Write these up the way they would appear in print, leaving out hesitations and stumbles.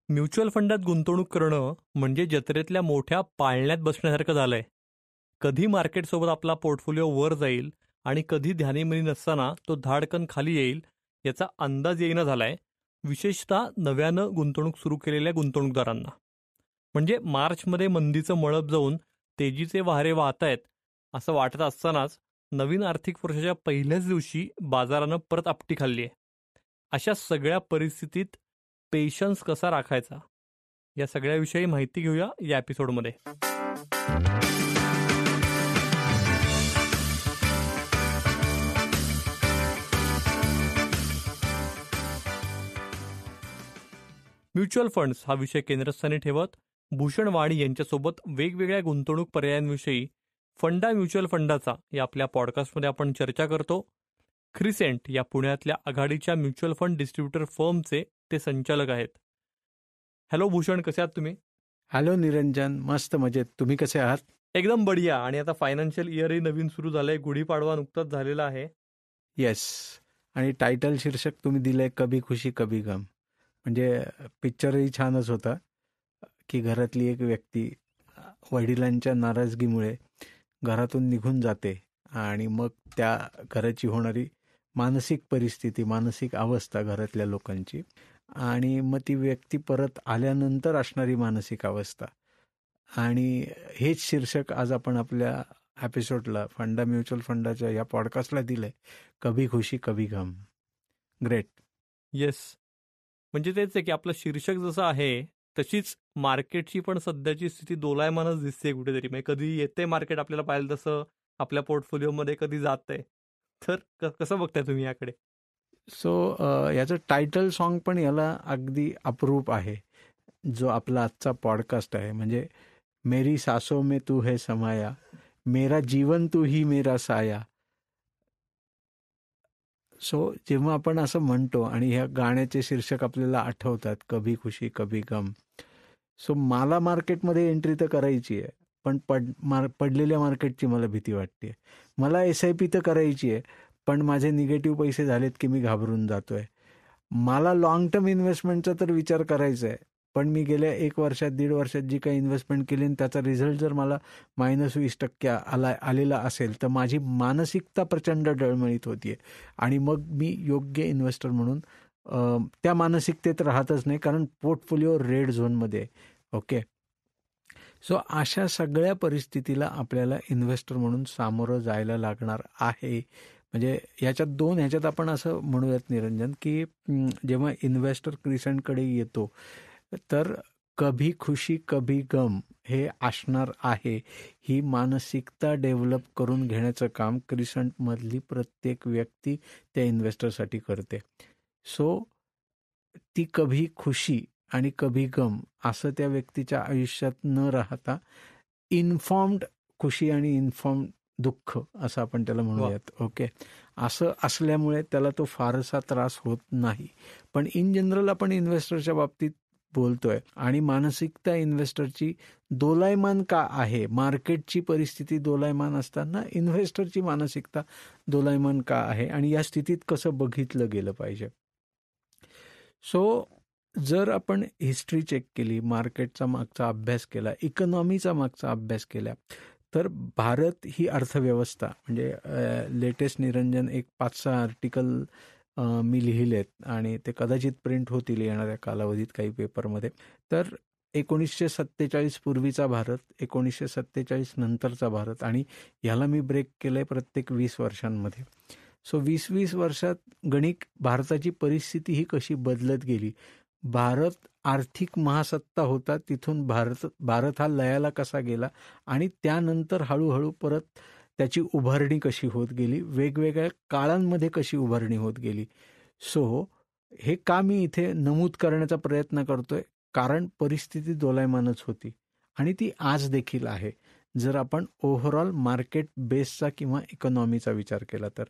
Mutual फंडात गुंतवणूक करणं म्हणजे जत्रेतल्या मोठ्या पाळण्यात बसण्यासारखं झालंय. कधी मार्केटसोबत आपला पोर्टफोलिओ वर जाईल आणि कधी ध्यानीमनी नसताना तो धाडकन खाली येईल याचा अंदाज येईना झालाय, विशेषतः नव्यानं गुंतवणूक सुरू केलेल्या गुंतवणूकदारांना. म्हणजे मार्चमध्ये मंदीचं मळप जाऊन तेजीचे वारे वाहत आहेत असं वाटत असतानाच नवीन आर्थिक वर्षाच्या पहिल्याच दिवशी बाजारानं परत आपटी खाल्ली आहे. अशा सगळ्या परिस्थितीत पेशन्स कसा राखायचा या सगळ्याविषयी माहिती घेऊया या एपिसोडमध्ये. म्युच्युअल फंड्स हा विषय केंद्रस्थानी ठेवत भूषण वाणी यांच्यासोबत वेगवेगळ्या गुंतवणूक पर्यायांविषयी फंडा म्युच्युअल फंडाचा या आपल्या पॉडकास्टमध्ये आपण चर्चा करतो. क्रिसेंट या पुण्यातल्या आघाडीच्या म्युच्युअल फंड डिस्ट्रीब्युटर फर्मचे ते संचालक आहेत. हॅलो भूषण, कसे आहात तुम्ही? हॅलो निरंजन, मस्त मजेत. तुम्ही कसे आहात? एकदम बढिया. आणि आता फायनान्शियल इयरही नवीन सुरू झालंय, गुढीपाडवा नुकताच झालेला आहे. येस. आणि टायटल शीर्षक तुम्ही दिलंय कभी खुशी कभी गम. म्हणजे पिक्चरही छानच होता की घरातली एक व्यक्ती वडिलांच्या नाराजगीमुळे घरातून निघून जाते आणि मग त्या घराची होणारी मानसिक परिस्थिती, मानसिक अवस्था घरातल्या लोकांची, आणि मग ती व्यक्ती परत आल्यानंतर असणारी मानसिक अवस्था. आणि हेच शीर्षक आज आपण आपल्या एपिसोडला, फंडा म्युच्युअल फंडाच्या या पॉडकास्टला दिलंय, कभी खुशी कभी गम. ग्रेट. येस, म्हणजे तेच आहे की आपलं शीर्षक जसं आहे तशीच मार्केटची पण सध्याची स्थिती दोलायमानच दिसते कुठेतरी. म्हणजे कधी येते मार्केट आपल्याला पाहिजे तसं आपल्या पोर्टफोलिओमध्ये, कधी जातंय. तर कसं बघताय तुम्ही याकडे? सो याचं टायटल सॉन्ग पण याला अगदी अप्रूप आहे, जो आपला आजचा पॉडकास्ट आहे. म्हणजे मेरी सासों में तू है समाया, मेरा जीवन तू ही मेरा साया. सो जेव्हा आपण असं म्हणतो आणि ह्या गाण्याचे शीर्षक आपल्याला आठवतात, कभी खुशी कभी गम. सो मला मार्केटमध्ये एंट्री तर करायची आहे, पण पडलेल्या मार्केटची मला भीती वाटते. मला SIP तर करायची आहे, पण माझे निगेटिव्ह पैसे झालेत की मी घाबरून जातोय. मला लॉंग टर्म इन्व्हेस्टमेंटचा तर विचार करायचा आहे, पण मी गेल्या 1 वर्षात 1.5 वर्षात जी काही इन्व्हेस्टमेंट केली त्याचा रिझल्ट जर मला -20% आलेला असेल तर माझी मानसिकता प्रचंड डळमळीत होतीये. आणि मग मी योग्य इन्व्हेस्टर म्हणून त्या मानसिकतेत राहतच नाही, कारण पोर्टफोलिओ रेड झोनमध्ये आहे. ओके. सो अशा सगळ्या परिस्थितीला आपल्याला इन्व्हेस्टर म्हणून सामोरं जायला लागणार आहे. म्हणजे ह्याच्यात आपण असं म्हणूयात निरंजन, की जेव्हा इन्व्हेस्टर क्रिसेंटकडे येतो तर कभी खुशी कभी गम हे असणार आहे. ही मानसिकता डेव्हलप करून घेण्याचं काम क्रिसेंटमधली प्रत्येक व्यक्ती त्या इन्व्हेस्टरसाठी करते. सो ती कभी खुशी आणि कभी गम असं त्या व्यक्तीच्या आयुष्यात न राहता इन्फॉर्म्ड खुशी आणि इन्फॉर्म्ड दुःख असं आपण त्याला म्हणूयात. ओके. असं असल्यामुळे त्याला तो फारसा त्रास होत नाही. पण इन जनरल आपण इन्व्हेस्टरच्या बाबतीत बोलतोय आणि मानसिकता इन्व्हेस्टरची दोलायमान का आहे, मार्केटची परिस्थिती दोलायमान असताना इन्व्हेस्टरची मानसिकता दोलायमान का आहे, आणि या स्थितीत कसं बघितलं गेलं पाहिजे. सो जर आपण हिस्ट्री चेक केली, मार्केटचा मागचा अभ्यास केला, इकॉनॉमीचा मागचा अभ्यास केला, तर भारत ही अर्थव्यवस्था, म्हणजे लेटेस्ट निरंजन एक 5-6 आर्टिकल मी लिहिलेत आणि ते कदाचित प्रिंट होतील येणाऱ्या कालावधीत काही पेपरमध्ये. तर 1947 पूर्वीचा भारत, 1947 नंतरचा भारत, आणि ह्याला मी ब्रेक केलंय प्रत्येक 20 वर्षांमध्ये. सो 20-20 वर्षात गणिक भारताची परिस्थिती ही कशी बदलत गेली. भारत आर्थिक महासत्ता होता, तिथून भारत हा लयाला कसा गेला, आणि त्यानंतर हळूहळू परत त्याची उभारणी कशी होत गेली, वेगवेगळ्या काळांमध्ये कशी उभारणी होत गेली. सो हे का मी इथे नमूद करण्याचा प्रयत्न करतोय, कारण परिस्थिती दोलायमानच होती आणि ती आज देखील आहे, जर आपण ओव्हरऑल मार्केट बेसचा किंवा इकॉनॉमीचा विचार केला तर.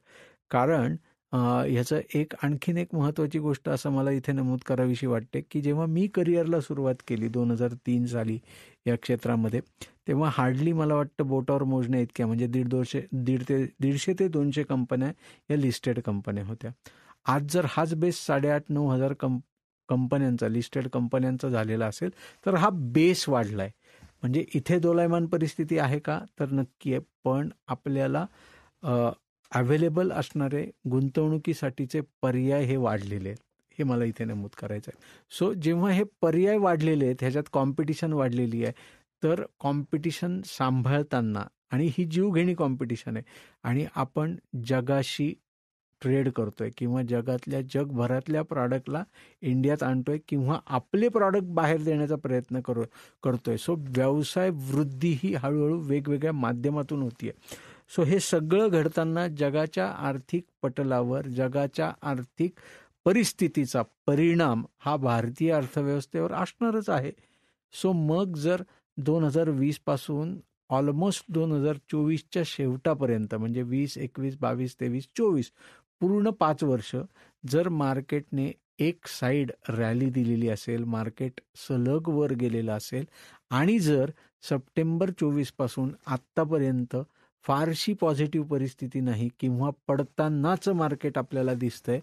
कारण ह्याचं आणखीन एक महत्त्वाची गोष्ट असं मला इथे नमूद करावीशी वाटते, की जेव्हा मी करिअरला सुरुवात केली 2003 साली या क्षेत्रामध्ये, तेव्हा हार्डली मला वाटतं बोटावर मोजण्या इतक्या, म्हणजे 150 ते 200 कंपन्या या लिस्टेड कंपन्या होत्या. आज जर हाच बेस 8,500-9,000 कंपन्यांचा, लिस्टेड कंपन्यांचा झालेला असेल तर हा बेस वाढला आहे. म्हणजे इथे दोलायमान परिस्थिती आहे का, तर नक्की आहे. पण आपल्याला अवेलेबल असणारे गुंतवणुकीसाठीचे पर्याय हे वाढलेले आहेत, हे मला इथे नमूद करायचं आहे. सो जेव्हा हे पर्याय वाढलेले आहेत, ह्याच्यात कॉम्पिटिशन वाढलेली आहे, तर कॉम्पिटिशन सांभाळताना, आणि ही जीवघेणी कॉम्पिटिशन आहे, आणि आपण जगाशी ट्रेड करतोय किंवा जगभरातल्या प्रॉडक्टला इंडियात आणतोय किंवा आपले प्रॉडक्ट बाहेर देण्याचा प्रयत्न करतोय. सो व्यवसाय वृद्धी ही हळूहळू वेगवेगळ्या माध्यमातून होतीये. सो हे सगळं घडताना जगाच्या आर्थिक पटलावर, जगाच्या आर्थिक परिस्थितीचा परिणाम हा भारतीय अर्थव्यवस्थेवर असणारच आहे. सो मग जर 2020 पासून ऑलमोस्ट 2024च्या शेवटापर्यंत, म्हणजे 20, 21, 22, 23, 24 पूर्ण 5 वर्ष जर मार्केटने एक साईड रॅली दिलेली असेल, मार्केट सलग वर गेलेलं असेल, आणि जर सप्टेंबर 24 पासून आत्तापर्यंत फारशी पॉझिटिव्ह परिस्थिती नाही किंवा पडतानाच मार्केट आपल्याला दिसतंय,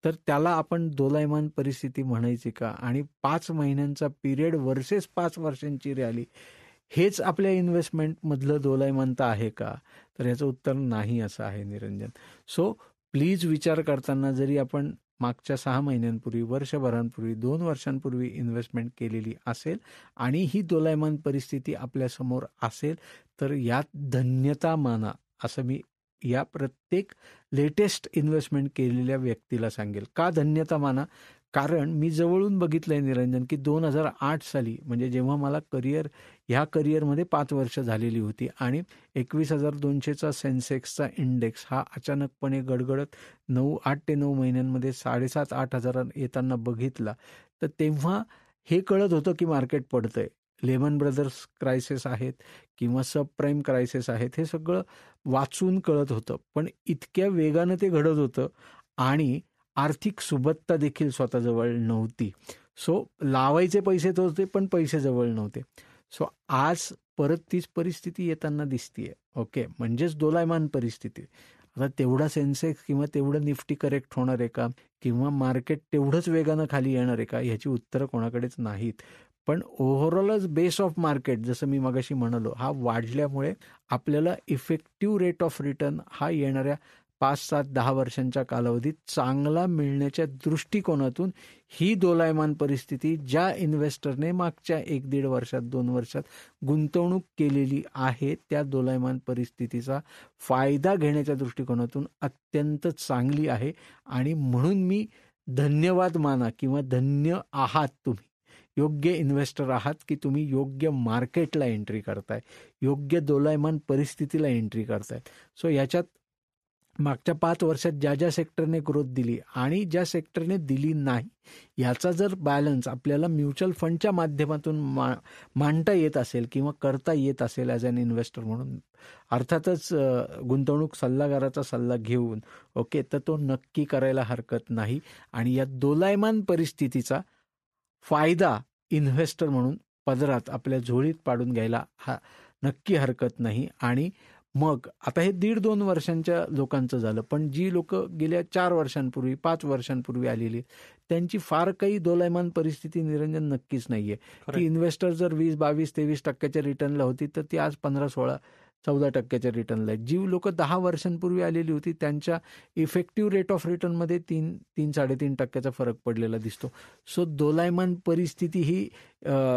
तर त्याला आपण दोलायमान परिस्थिती म्हणायची का? आणि 5 महिन्यांचा पिरियड वर्सेस 5 वर्षांची रॅली, हेच आपल्या इन्व्हेस्टमेंटमधलं दोलायमानता आहे का? तर याचं उत्तर नाही असं आहे, निरंजन. सो प्लीज विचार करताना, जरी आपण मागच्या 6 महिन्यांपूर्वी, वर्षभरांपूर्वी, 2 वर्षांपूर्वी इन्व्हेस्टमेंट केलेली असेल आणि ही दोलायमान परिस्थिती आपल्यासमोर असेल, तर यात धन्यता माना, असं मी या प्रत्येक लेटेस्ट इन्व्हेस्टमेंट केलेल्या व्यक्तीला सांगेल. का धन्यता माना? कारण मी जवळून बघितलंय, निरंजन, की 2008 साली, म्हणजे जेव्हा मला ह्या करिअरमध्ये 5 वर्ष झालेली होती, आणि 21,200चा सेन्सेक्सचा इंडेक्स हा अचानकपणे गडगडत 8 ते 9 महिन्यांमध्ये 7,500-8 हजार येताना बघितला, तर तेव्हा हे कळत होतं की मार्केट पडतंय. लेमन ब्रदर्स क्रायसिस आहेत किंवा सब प्राईम क्रायसिस आहेत, हे सगळं वाचून कळत होतं. पण इतक्या वेगानं ते घडत होतं, आणि आर्थिक सुबत्ता देखील स्वतःजवळ नव्हती. सो लावायचे पैसे तर होते, पण पैसे जवळ नव्हते. सो आज परत तीच परिस्थिती येताना दिसतीये. ओके, म्हणजेच दोलायमान परिस्थिती. आता तेवढा सेन्सेक्स किंवा तेवढं निफ्टी करेक्ट होणार आहे का, किंवा मार्केट तेवढंच वेगानं खाली येणार आहे का, ह्याची उत्तरं कोणाकडेच नाहीत. पण ओव्हरऑलच बेस ऑफ मार्केट, जसं मी मगाशी म्हणालो, हा वाढल्यामुळे आपल्याला इफेक्टिव्ह रेट ऑफ रिटर्न हा येणाऱ्या 5, 7, 10 वर्षांच्या कालावधीत चांगला मिळण्याच्या दृष्टिकोनातून ही दोलायमान परिस्थिती, ज्या इन्व्हेस्टरने मागच्या 1-1.5 वर्षात, 2 वर्षात गुंतवणूक केलेली आहे, त्या दोलायमान परिस्थितीचा फायदा घेण्याच्या दृष्टिकोनातून अत्यंत चांगली आहे. आणि म्हणून मी धन्यवाद माना, किंवा धन्य आहात तुम्ही, योग्य इन्व्हेस्टर आहात, की तुम्ही योग्य मार्केटला एंट्री करताय, योग्य दोलायमान परिस्थितीला एंट्री करताय. सो याच्यात मागच्या 5 वर्षात ज्या ज्या सेक्टरने ग्रोथ दिली आणि ज्या सेक्टरने दिली नाही, याचा जर बॅलन्स आपल्याला म्युच्युअल फंडच्या माध्यमातून मांडता येत असेल किंवा करता येत असेल ॲज अन इन्व्हेस्टर म्हणून, अर्थातच गुंतवणूक सल्लागाराचा सल्ला घेऊन, ओके, तर तो नक्की करायला हरकत नाही. आणि या दोलायमान परिस्थितीचा फायदा इन्व्हेस्टर म्हणून पदरात आपल्या झोळीत पाडून घ्यायला हा नक्की हरकत नाही. आणि मग आता हे 1.5-2 वर्षांच्या लोकांचं झालं, पण जी लोक गेल्या 4 वर्षांपूर्वी, 5 वर्षांपूर्वी आलेली, त्यांची फार काही दोलायमान परिस्थिती, निरंजन, नक्कीच नाहीये. ती इन्व्हेस्टर जर 20, 22, 23% रिटर्नला होती, तर ती आज 15, 16, 14% रिटर्नला आहे. जी लोक 10 वर्षांपूर्वी आलेली होती, त्यांच्या इफेक्टिव्ह रेट ऑफ रिटर्नमध्ये 3-3.5% फरक पडलेला दिसतो. सो दोलायमान परिस्थिती ही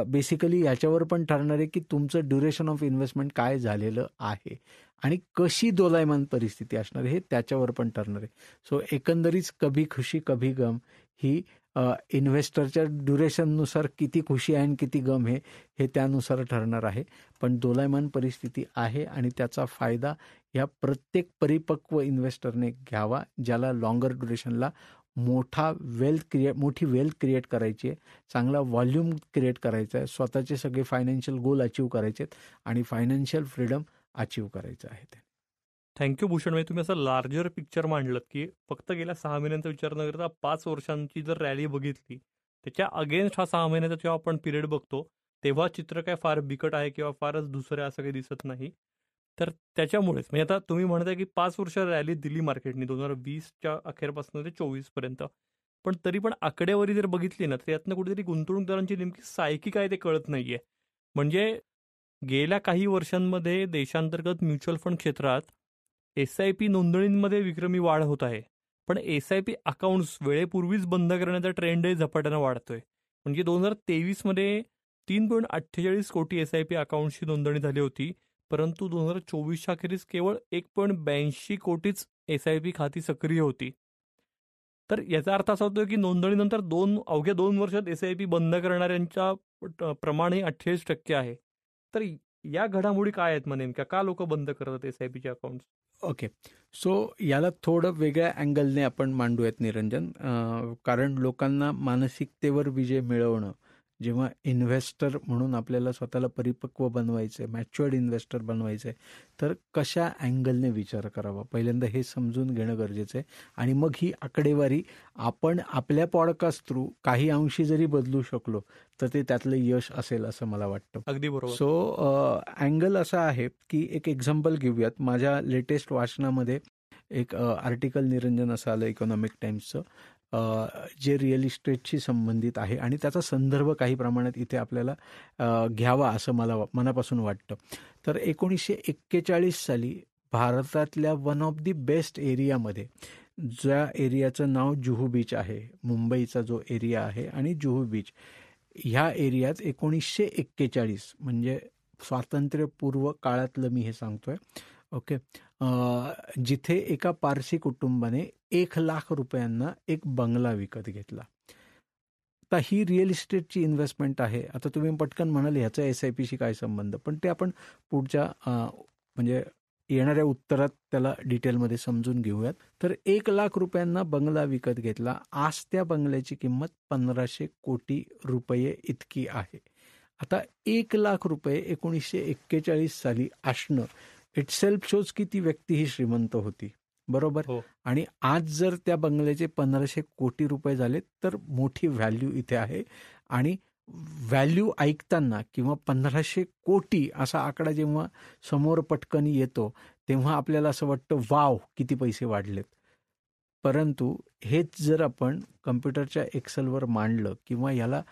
बेसिकली याच्यावर पण ठरणार आहे की तुमचं ड्युरेशन ऑफ इन्व्हेस्टमेंट काय झालेलं आहे, आणि कशी दोलायमान परिस्थिती असणार हे त्याच्यावर पण ठरणार आहे. सो एकंदरीत कभी खुशी कभी गम ही इन्व्हेस्टरच्या ड्युरेशननुसार किती खुशी आहे आणि किती गम हे त्यानुसार ठरणार आहे. पण दोलायमान परिस्थिती आहे, आणि त्याचा फायदा या प्रत्येक परिपक्व इन्व्हेस्टरने घ्यावा, ज्याला लॉंगर ड्युरेशनला मोठी वेल्थ क्रिएट करायची आहे, चांगला व्हॉल्यूम क्रिएट करायचा आहे, स्वतःचे सगळे फायनान्शियल गोल अचीव करायचे आहेत, आणि फायनान्शियल फ्रीडम अचीव करायचं आहे. थँक्यू भूषण. म्हणजे तुम्ही असं लार्जर पिक्चर मांडलं की फक्त गेल्या 6 महिन्यांचा विचार न करता 5 वर्षांची जर रॅली बघितली, त्याच्या अगेन्स्ट हा 6 महिन्याचा जेव्हा आपण पिरियड बघतो, तेव्हा चित्र काय फार बिकट आहे किंवा फारच दुसरं असं काही दिसत नाही. तर त्याच्यामुळेच म्हणजे आता तुम्ही म्हणताय की 5 वर्ष रॅली दिली मार्केटने 2020च्या अखेरपासून ते 24 पर्यंत, पण तरी पण आकडेवारी जर बघितली ना, तर यातनं कुठेतरी गुंतवणूकदारांची नेमकी सायकी काय ते कळत नाहीये. म्हणजे गेल्या काही वर्षांमध्ये देशांतर्गत म्युच्युअल फंड क्षेत्रात SIP नोंदणींमध्ये विक्रमी वाढ होत आहे. पण SIP अकाउंट्स वेळेपूर्वीच बंद करण्याचा ट्रेंडही झपाट्यानं वाढतोय. म्हणजे 2023 मध्ये 3.48 कोटी SIP अकाउंट्सची नोंदणी झाली होती. परंतु 2024च्या अखेरीस केवळ 1.82 कोटीच SIP खाती सक्रिय होती. तर याचा अर्थ असा होतो की नोंदणीनंतर अवघ्या 2 वर्षात SIP बंद करणाऱ्यांच्या प्रमाण हे 48% आहे. तर या घडामोडी काय आहेत मग नेमक्या? का लोक बंद करतात SIPचे अकाउंट्स? ओके. सो याला थोडं वेगळ्या अँगलने आपण मांडूयात निरंजन. कारण लोकांना मानसिकतेवर विजय मिळवणं, जेव्हा इन्व्हेस्टर म्हणून आपल्याला स्वतःला परिपक्व बनवायचं आहे, मॅच्युअर्ड इन्व्हेस्टर बनवायचं आहे, तर कशा अँगलने विचार करावा पहिल्यांदा हे समजून घेणं गरजेचं आहे. आणि मग ही आकडेवारी आपण आपल्या पॉडकास्ट थ्रू काही अंशी जरी बदलू शकलो तर ते त्यातलं यश असेल असं मला वाटतं. अगदी बरोबर. सो अँगल असा आहे की एक एक्झाम्पल घेऊयात. माझ्या लेटेस्ट वाचनामध्ये एक आर्टिकल निरंजन असं आलं इकॉनॉमिक टाइम्सचं, जे रिअल इस्टेटशी संबंधित आहे आणि त्याचा संदर्भ काही प्रमाणात इथे आपल्याला घ्यावा असं मला मनापासून वाटतं. तर 1941 साली भारतातल्या वन ऑफ दी बेस्ट एरियामध्ये, ज्या एरियाचं नाव जुहू बीच आहे, मुंबईचा जो एरिया आहे आणि जुहू बीच, ह्या एरियात 1941 म्हणजे स्वातंत्र्यपूर्व काळातलं मी हे सांगतोय. ओके. जिथे एका पारसी कुटुंबाने 1,00,000 रुपयांना एक बंगला विकत घेतला. आता ही रिअल इस्टेटची इन्व्हेस्टमेंट आहे. आता तुम्ही पटकन म्हणाल ह्याचा SIPशी काय संबंध, पण ते आपण पुढच्या म्हणजे येणाऱ्या उत्तरात त्याला डिटेलमध्ये समजून घेऊयात. तर 1,00,000 रुपयांना बंगला विकत घेतला. आज त्या बंगल्याची किंमत 1,500 कोटी रुपये इतकी आहे. आता 1,00,000 रुपये 1941 साली असणं इट सेल्फ शोज की ती व्यक्ती ही श्रीमंत होती, बरोबर. हो. आणि आज जर त्या बंगल्याचे 1,500 कोटी रुपये झाले तर मोठी व्हॅल्यू इथे आहे. आणि व्हॅल्यू ऐकताना किंवा 1,500 कोटी असा आकडा जेव्हा समोर पटकन येतो तेव्हा आपल्याला असं वाटतं वाव किती पैसे वाढलेत. परंतु हेच जर आपण कम्प्युटरच्या एक्सेलवर मांडलं किंवा याला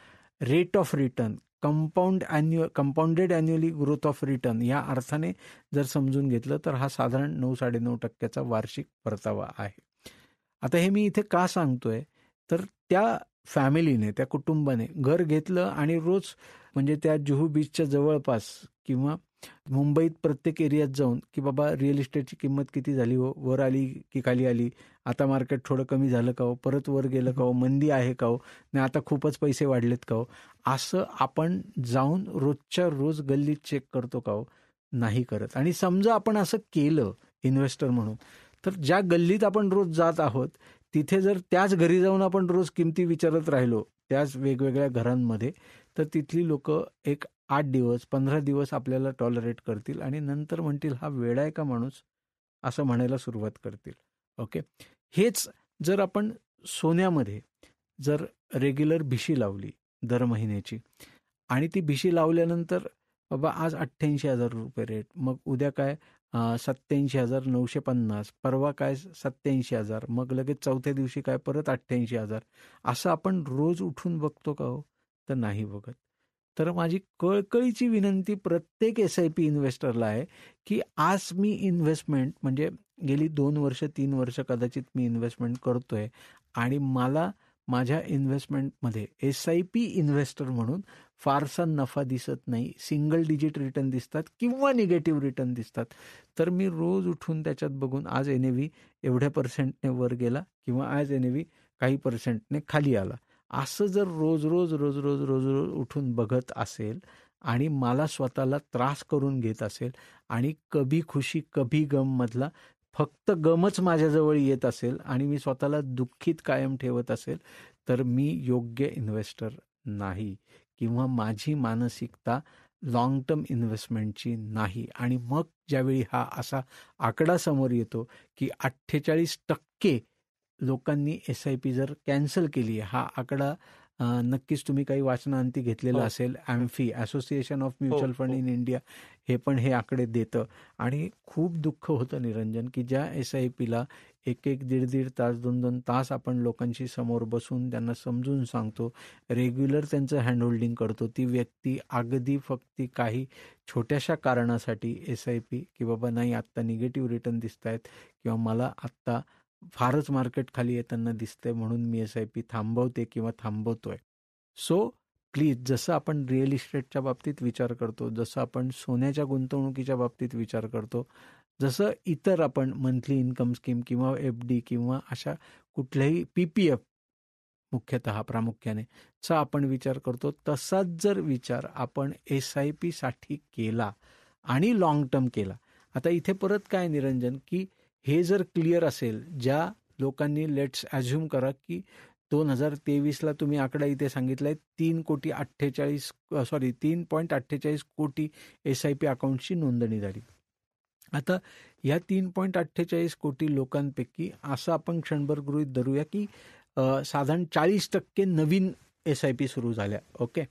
rate of return, compounded annually growth of return या अर्थाने जर समजून घेतलं तर हा साधारण 9-9.5% वार्षिक परतावा आहे. आता हे मी इथे का सांगतोय, तर त्या फॅमिलीने, त्या कुटुंबाने घर घेतलं आणि रोज म्हणजे त्या जुहू बीचच्या जवळपास किंवा मुंबईत प्रत्येक एरियात जाऊन की बाबा रिअल इस्टेटची किंमत किती झाली हो, वर आली की खाली आली, आता मार्केट थोडं कमी झालं का हो, परत वर गेलं का हो, मंदी आहे का हो, नाही आता खूपच पैसे वाढलेत का हो, असं आपण जाऊन रोजच्या रोज गल्लीत चेक करतो का हो, नाही करत. आणि समजा आपण असं केलं इन्व्हेस्टर म्हणून, तर ज्या गल्लीत आपण रोज जात आहोत तिथे जर त्याच घरी जाऊन आपण रोज किमती विचारत राहिलो त्याच वेगवेगळ्या घरांमध्ये, तर तिथली लोक एक 8 दिवस 15 दिवस आपल्याला टॉलरेट करतील आणि नंतर म्हणतील हा वेडा आहे का माणूस, असं म्हणायला सुरुवात करतील. ओके. हेच जर आपण सोन्यामध्ये जर रेग्युलर भिशी लावली दर महिन्याची आणि ती भिशी लावल्यानंतर बाबा आज 88,000 रुपये रेट, मग उद्या काय 87,950, परवा काय 87,000, मग लगेच चौथ्या दिवशी काय परत 88,000, असं आपण रोज उठून बघतो का हो, तर नाही बघत. तर माझी कळकळीची विनंती प्रत्येक SIP इन्व्हेस्टरला आहे की आज मी इन्व्हेस्टमेंट म्हणजे गेली 2 वर्ष 3 वर्ष कदाचित मी इन्व्हेस्टमेंट करतोय आणि मला माझ्या इन्व्हेस्टमेंटमध्ये SIP इन्व्हेस्टर म्हणून फारसा नफा दिसत नाही, सिंगल डिजिट रिटर्न दिसतात किंवा निगेटिव्ह रिटर्न दिसतात. तर मी रोज उठून त्याच्यात बघून आज NAV एवढ्या पर्सेंटने वर गेला किंवा आज NAV काही पर्सेंटने खाली आला, असं जर रोज रोज रोज रोज रोज रोज उठून बघत असेल आणि मला स्वतःला त्रास करून घेत असेल आणि कभी खुशी कभी गम मधला फक्त गमच माझ्याजवळ येत असेल आणि मी स्वतःला दुःखीत कायम ठेवत असेल, तर मी योग्य इन्व्हेस्टर नाही किंवा माझी मानसिकता लॉंग टर्म इन्व्हेस्टमेंटची नाही. आणि मग ज्यावेळी हा असा आकडा समोर येतो की 48% लोकांनी SIP जर कॅन्सल केली, हा आकडा नक्कीच तुम्ही काही वाचनांती घेतलेलं हो असेल. ॲम्फी असोसिएशन ऑफ हो म्युच्युअल फंड हो इन इंडिया हे पण हे आकडे देतं. आणि खूप दुःख होतं निरंजन, की ज्या SIPला एक दीड तास 2 तास आपण लोकांशी समोर बसून त्यांना समजून सांगतो, रेग्युलर त्यांचं हँडहोल्डिंग करतो, ती व्यक्ती अगदी फक्त काही छोट्याशा कारणासाठी SIP, की बाबा नाही आत्ता निगेटिव्ह रिटर्न दिसत आहेत किंवा मला आत्ता फारच मार्केट खाली येताना दिसतंय म्हणून मी SIP थांबवते किंवा थांबवतोय. सो प्लीज, जसं आपण रिअल इस्टेटच्या बाबतीत विचार करतो, जसं आपण सोन्याच्या गुंतवणुकीच्या बाबतीत विचार करतो, जसं इतर आपण मंथली इन्कम स्कीम किंवा FD किंवा अशा कुठल्याही PPF मुख्यतः प्रामुख्याने चा आपण विचार करतो, तसाच जर विचार आपण SIP साठी केला आणि लॉंग टर्म केला. आता इथे परत काय निरंजन, की हे जर क्लिअर असेल, ज्या लोकांनी, लेट्स ॲझ्युम करा की 2023ला तुम्ही आकडा इथे सांगितलाय 3.48 कोटी SIP अकाउंटची नोंदणी झाली. आता या 3.48 कोटी लोकांपैकी असं आपण क्षणभर गृहीत धरूया की साधारण 40% नवीन SIP सुरू झाल्या. ओके,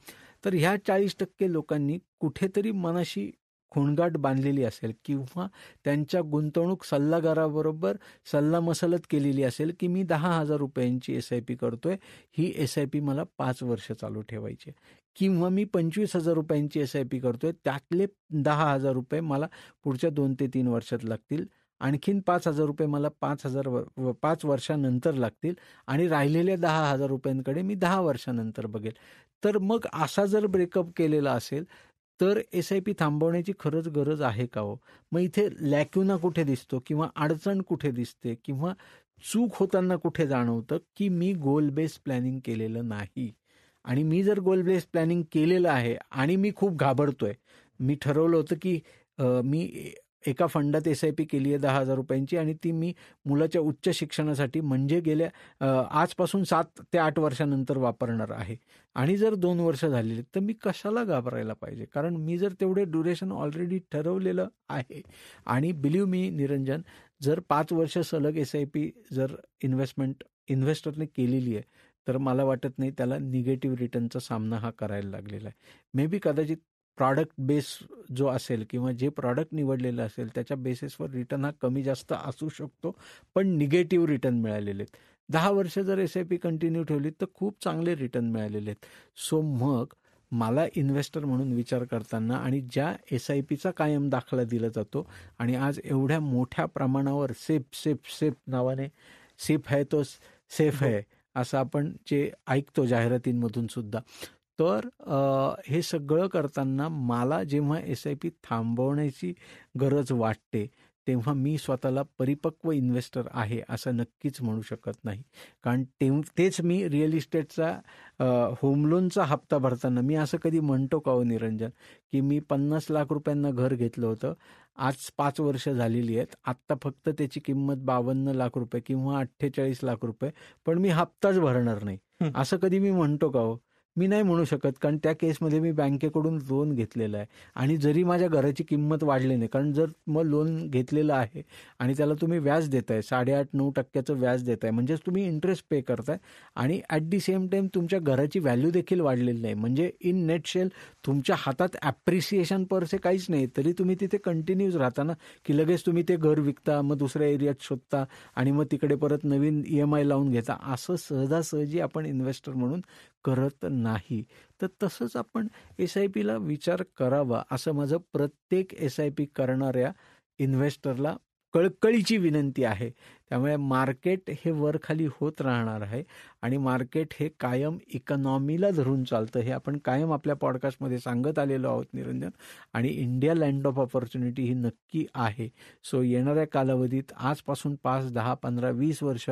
तर ह्या 40% लोकांनी कुठेतरी मनाशी खोंगाट बांधलेली असेल किंवा त्यांच्या गुंतवणूक सल्लागाराबरोबर सल्लामसलत केलेली असेल की मी 10,000 रुपयांची SIP करतोय, ही SIP मला 5 वर्ष चालू ठेवायची, किंवा मी 25,000 रुपयांची SIP करतोय, त्यातले 10,000 रुपये मला पुढच्या 2 ते 3 वर्षात लागतील, आणखीन 5,000 रुपये मला 5 वर्षानंतर लागतील आणि राहिलेल्या 10,000 रुपयांकडे मी 10 वर्षानंतर बघेल. तर मग असा जर ब्रेकअप केलेला असेल तर SIP थांबवण्याची खरंच गरज आहे का हो? मग इथे लॅक्युना कुठे दिसतो किंवा अडचण कुठे दिसते किंवा चूक होताना कुठे जाणवतं, की मी गोल बेस प्लॅनिंग केलेलं नाही. आणि मी जर गोल बेस प्लॅनिंग केलेलं आहे आणि मी खूप घाबरतोय, मी ठरवलं होतं की मी एका फंडात SIP केली आहे 10,000 रुपयांची आणि ती मी मुलाच्या उच्च शिक्षणासाठी म्हणजे गेल्या आजपासून 7 ते 8 वर्षानंतर वापरणार आहे, आणि जर 2 वर्ष झालेली तर मी कशाला घाबरायला पाहिजे, कारण मी जर तेवढे ड्युरेशन ऑलरेडी ठरवलेलं आहे. आणि बिलीव्ह मी निरंजन, जर 5 वर्ष सलग SIP जर इन्व्हेस्टरने केलेली आहे तर मला वाटत नाही त्याला निगेटिव्ह रिटर्नचा सामना हा करायला लागलेला आहे. मे बी कदाचित प्रॉडक्ट बेस जो असेल किंवा जे प्रॉडक्ट निवडलेलं असेल त्याच्या बेसिसवर रिटर्न हा कमी जास्त असू शकतो, पण निगेटिव्ह रिटर्न मिळालेले आहेत. 10 वर्ष जर SIP कंटिन्यू ठेवली तर खूप चांगले रिटर्न मिळालेले आहेत. सो मग मला इन्व्हेस्टर म्हणून विचार करताना आणि ज्या SIPचा कायम दाखला दिला जातो आणि आज एवढ्या मोठ्या प्रमाणावर सेफ नावाने, सेफ है तो सेफ हो है असं आपण जे ऐकतो जाहिरातींमधून सुद्धा, तर हे सगळं करताना मला जेव्हा SIP थांबवण्याची गरज वाटते तेव्हा मी स्वतःला परिपक्व इन्व्हेस्टर आहे असं नक्कीच म्हणू शकत नाही. कारण तेच मी रिअल इस्टेटचा होम लोनचा हप्ता भरताना मी असं कधी म्हणतो का हो निरंजन, की मी 50 लाख रुपयांना घर घेतलं होतं, आज 5 वर्ष झालेली आहेत, आत्ता फक्त त्याची किंमत 52 लाख रुपये किंवा 48 लाख रुपये, पण मी हप्ताच भरणार नाही, हं. असं कधी मी म्हणतो का हो? मी नाही म्हणू शकत, कारण त्या केसमध्ये मी बँकेकडून लोन घेतलेलं आहे. आणि जरी माझ्या घराची किंमत वाढली नाही, कारण जर मग लोन घेतलेलं आहे आणि त्याला तुम्ही व्याज देताय, 8.5-9% व्याज देताय, म्हणजेच तुम्ही इंटरेस्ट पे करताय आणि ॲट दी सेम टाईम तुमच्या घराची व्हॅल्यू देखील वाढलेली नाही, म्हणजे इन नेट शेल तुमच्या हातात ॲप्रिसिएशन पर से काहीच नाही, तरी तुम्ही तिथे कंटिन्यूज राहता ना, की लगेच तुम्ही ते घर विकता, मग दुसऱ्या एरियात शोधता आणि मग तिकडे परत नवीन EMI लावून घेता. असं सहजासहजी आपण इन्व्हेस्टर म्हणून करत नाही. तर तसंच आपण SIPला विचार करावा असं माझं प्रत्येक SIP करणाऱ्या इन्व्हेस्टरला कळकळीची विनंती आहे. त्यामुळे मार्केट हे वरखाली होत राहणार आहे आणि मार्केट हे कायम इकॉनॉमीला धरून चालतं, हे आपण कायम आपल्या पॉडकास्टमध्ये सांगत आलेलो आहोत निरंजन. आणि इंडिया लँड ऑफ ऑपॉर्च्युनिटी ही नक्की आहे. सो येणाऱ्या कालावधीत आजपासून 5, 10, 15, 20 वर्ष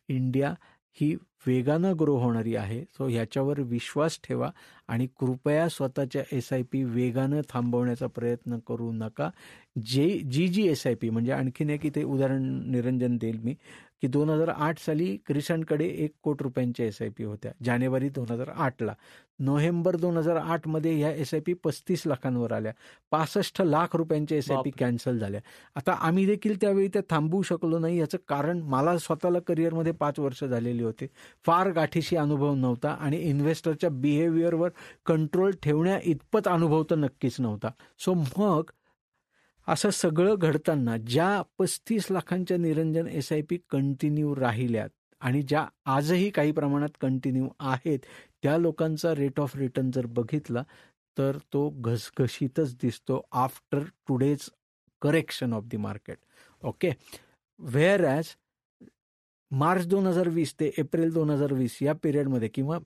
इंडिया ही वेगानं ग्रो होणारी आहे. सो ह्याच्यावर विश्वास ठेवा आणि कृपया स्वतःच्या SIP वेगानं थांबवण्याचा प्रयत्न करू नका. जी SIP म्हणजे आणखीन एक इथे उदाहरण निरंजन देईल मी, की 2008 साली क्रिसंटकडे 1 कोटी रुपयांच्या SIP होत्या जानेवारी 2008ला. नोव्हेंबर 2008 मध्ये ह्या SIP 35 लाखांवर आल्या. 65 लाख रुपयांच्या SIP बापरे. कॅन्सल झाल्या. आता आम्ही देखील त्यावेळी त्या थांबवू शकलो नाही. याचं कारण मला स्वतःला करिअरमध्ये 5 वर्ष झालेली होते. फार गाठीशी अनुभव नव्हता आणि इन्व्हेस्टरच्या बिहेवियरवर कंट्रोल ठेवण्या इतपत अनुभव तर नक्कीच नव्हता. सो मग असं सगळं घडताना ज्या 35 लाखांच्या निरंजन SIP कंटिन्यू राहिल्यात आणि ज्या आजही काही प्रमाणात कंटिन्यू आहेत, त्या लोकांचा रेट ऑफ रिटर्न जर बघितला तर तो घसघशीतच दिसतो after today's correction of the market. Okay. Where as March 2020 ते एप्रिल 2020 या पिरियडमध्ये किंवा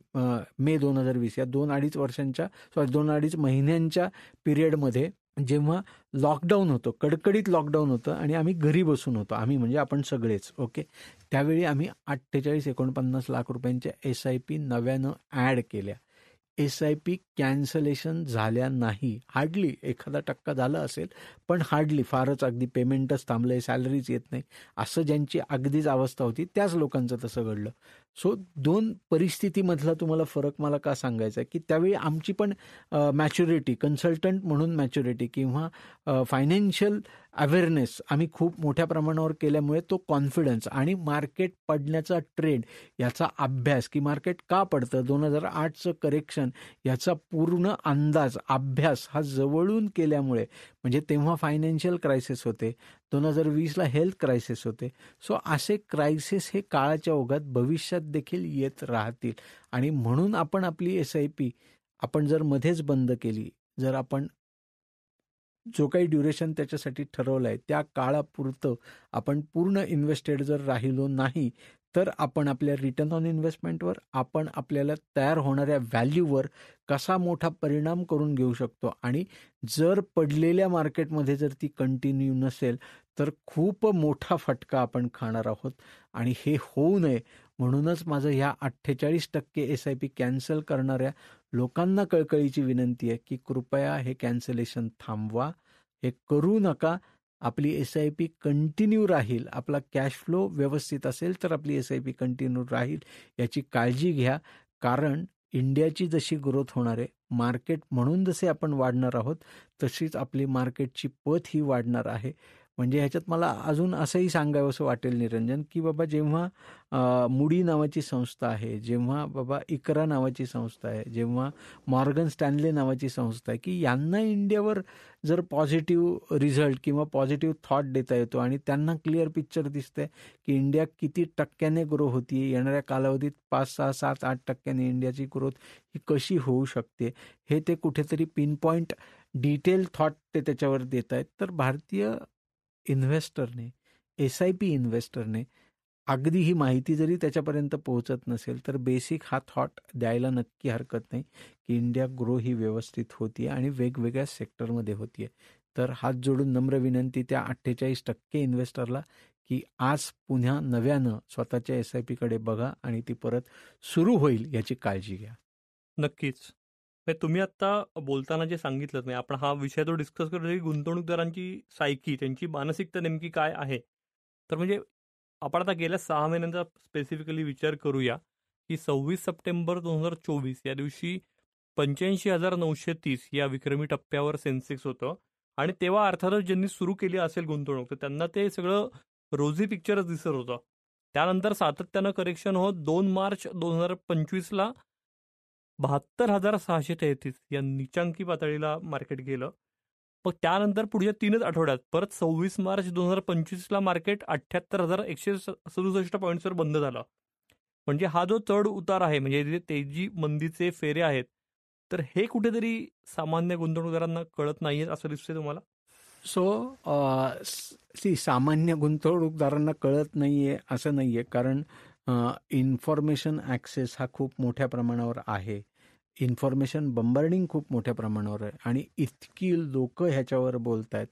मे 2020 या 2-2.5 महिन्यांच्या पिरियडमध्ये जेव्हा लॉकडाऊन होतं, कडकडीत लॉकडाऊन होतं आणि आम्ही घरी बसून होतो, आम्ही म्हणजे आपण सगळेच. ओके. त्यावेळी आम्ही 48-49 लाख रुपयांच्या SIP नव्यानं ॲड केल्या. SIP कॅन्सलेशन झाल्या नाही. हार्डली 1% झालं असेल, पण हार्डली, फारच अगदी पेमेंटच थांबलंय, सॅलरीज येत नाही, असं ज्यांची अगदीच अवस्था होती त्याच लोकांचं तसं घडलं. सो 2 परिस्थितीमधला तुम्हाला फरक मला का सांगायचा आहे की त्यावेळी आमची पण मॅच्युरिटी, कन्सल्टंट म्हणून मॅच्युरिटी किंवा फायनान्शियल अवेअरनेस आम्ही खूप मोठ्या प्रमाणावर केल्यामुळे तो कॉन्फिडन्स आणि मार्केट पडण्याचा ट्रेंड याचा अभ्यास की मार्केट का पडतं, 2008चं करेक्शन याचा पूर्ण अंदाज, अभ्यास हा जवळून केल्यामुळे, म्हणजे तेव्हा फायनान्शियल क्रायसिस होते, 2020ला हेल्थ क्रायसिस होते. सो असे क्रायसिस हे काळाच्या ओघात भविष्यात देखील येत राहतील आणि म्हणून आपण आपली SIP आपण जर मध्येच बंद केली, जर आपण जो काही ड्युरेशन त्याच्यासाठी ठरवलं आहे त्या काळापुरतं आपण पूर्ण इन्व्हेस्टेड जर राहिलो नाही, तर आपण आपल्या रिटर्न ऑन इन्व्हेस्टमेंटवर, आपण आपल्याला तयार होणाऱ्या व्हॅल्यूवर कसा मोठा परिणाम करून घेऊ शकतो आणि जर पडलेल्या मार्केटमध्ये जर ती कंटिन्यू नसेल तर खूप मोठा फटका आपण खाणार आहोत. आणि हे होऊ नये म्हणूनच माझं ह्या 48% SIP कॅन्सल करणाऱ्या लोकांना कळकळीची विनंती आहे की कृपया हे कॅन्सलेशन थांबवा, हे करू नका. आपली SIP कंटिन्यू राहील, आपला कॅश फ्लो व्यवस्थित असेल तर आपली SIP कंटिन्यू राहील याची काळजी घ्या. कारण इंडियाची जशी ग्रोथ होणार आहे, मार्केट म्हणून जसे आपण वाढणार आहोत तशीच आपली मार्केटची पत ही वाढणार आहे. म्हणजे ह्याच्यात मला अजून असंही सांगावंसं वाटेल निरंजन की बाबा जेव्हा मुडी नावाची संस्था आहे, जेव्हा बाबा इकरा नावाची संस्था आहे, जेव्हा मॉर्गन स्टॅनले नावाची संस्था आहे की यांना इंडियावर जर पॉझिटिव्ह रिझल्ट किंवा पॉझिटिव्ह थॉट देता येतो आणि त्यांना क्लिअर पिक्चर दिसतंय की इंडिया किती टक्क्याने ग्रो होती, येणाऱ्या कालावधीत 5, 6, 7, 8% इंडियाची ग्रोथ ही कशी होऊ शकते, हे ते कुठेतरी पिनपॉईंट डिटेल थॉट ते त्याच्यावर देत आहेत. तर भारतीय इन्व्हेस्टरने, SIP इन्व्हेस्टरने अगदी ही माहिती जरी त्याच्यापर्यंत पोहोचत नसेल तर बेसिक हा थॉट द्यायला नक्की हरकत नाही की इंडिया ग्रो ही व्यवस्थित होती आणि वेगवेगळ्या सेक्टरमध्ये होतीये. तर हात जोडून नम्र विनंती त्या 48% इन्व्हेस्टरला की आज पुन्हा नव्यानं स्वतःच्या SIPकडे बघा आणि ती परत सुरू होईल याची काळजी घ्या. नक्कीच. तुम्ही आता बोलताना जे सांगितलं नाही, आपण हा विषय तो डिस्कस करतो की गुंतवणूकदारांची सायकी, त्यांची मानसिकता नेमकी काय आहे. तर म्हणजे आपण आता गेल्या 6 महिन्यांचा स्पेसिफिकली विचार करूया की 26 सप्टेंबर 2024 या दिवशी 85,930 या विक्रमी टप्प्यावर सेन्सेक्स होतं आणि तेव्हा अर्थातच ज्यांनी सुरू केली असेल गुंतवणूक तर त्यांना ते सगळं रोजी पिक्चरच दिसत होतं. त्यानंतर सातत्यानं करेक्शन होत 2 मार्च 2025ला 72,633 या निचांकी पातळीला मार्केट गेलं. मग त्यानंतर पुढच्या 3च आठवड्यात परत 26 मार्च 2025ला मार्केट 78,167 पॉईंट्सवर बंद झालं. म्हणजे हा जो चढ उतार आहे, म्हणजे तेजी मंदीचे फेरे आहेत, तर हे कुठेतरी सामान्य गुंतवणूकदारांना कळत नाहीये असं दिसतंय तुम्हाला? सामान्य गुंतवणूकदारांना कळत नाहीये असं नाहीये, कारण इन्फॉर्मेशन ॲक्सेस हा खूप मोठ्या प्रमाणावर आहे, इन्फॉर्मेशन बंबार्डिंग खूप मोठ्या प्रमाणावर आहे आणि इतकी लोक ह्याच्यावर बोलत आहेत,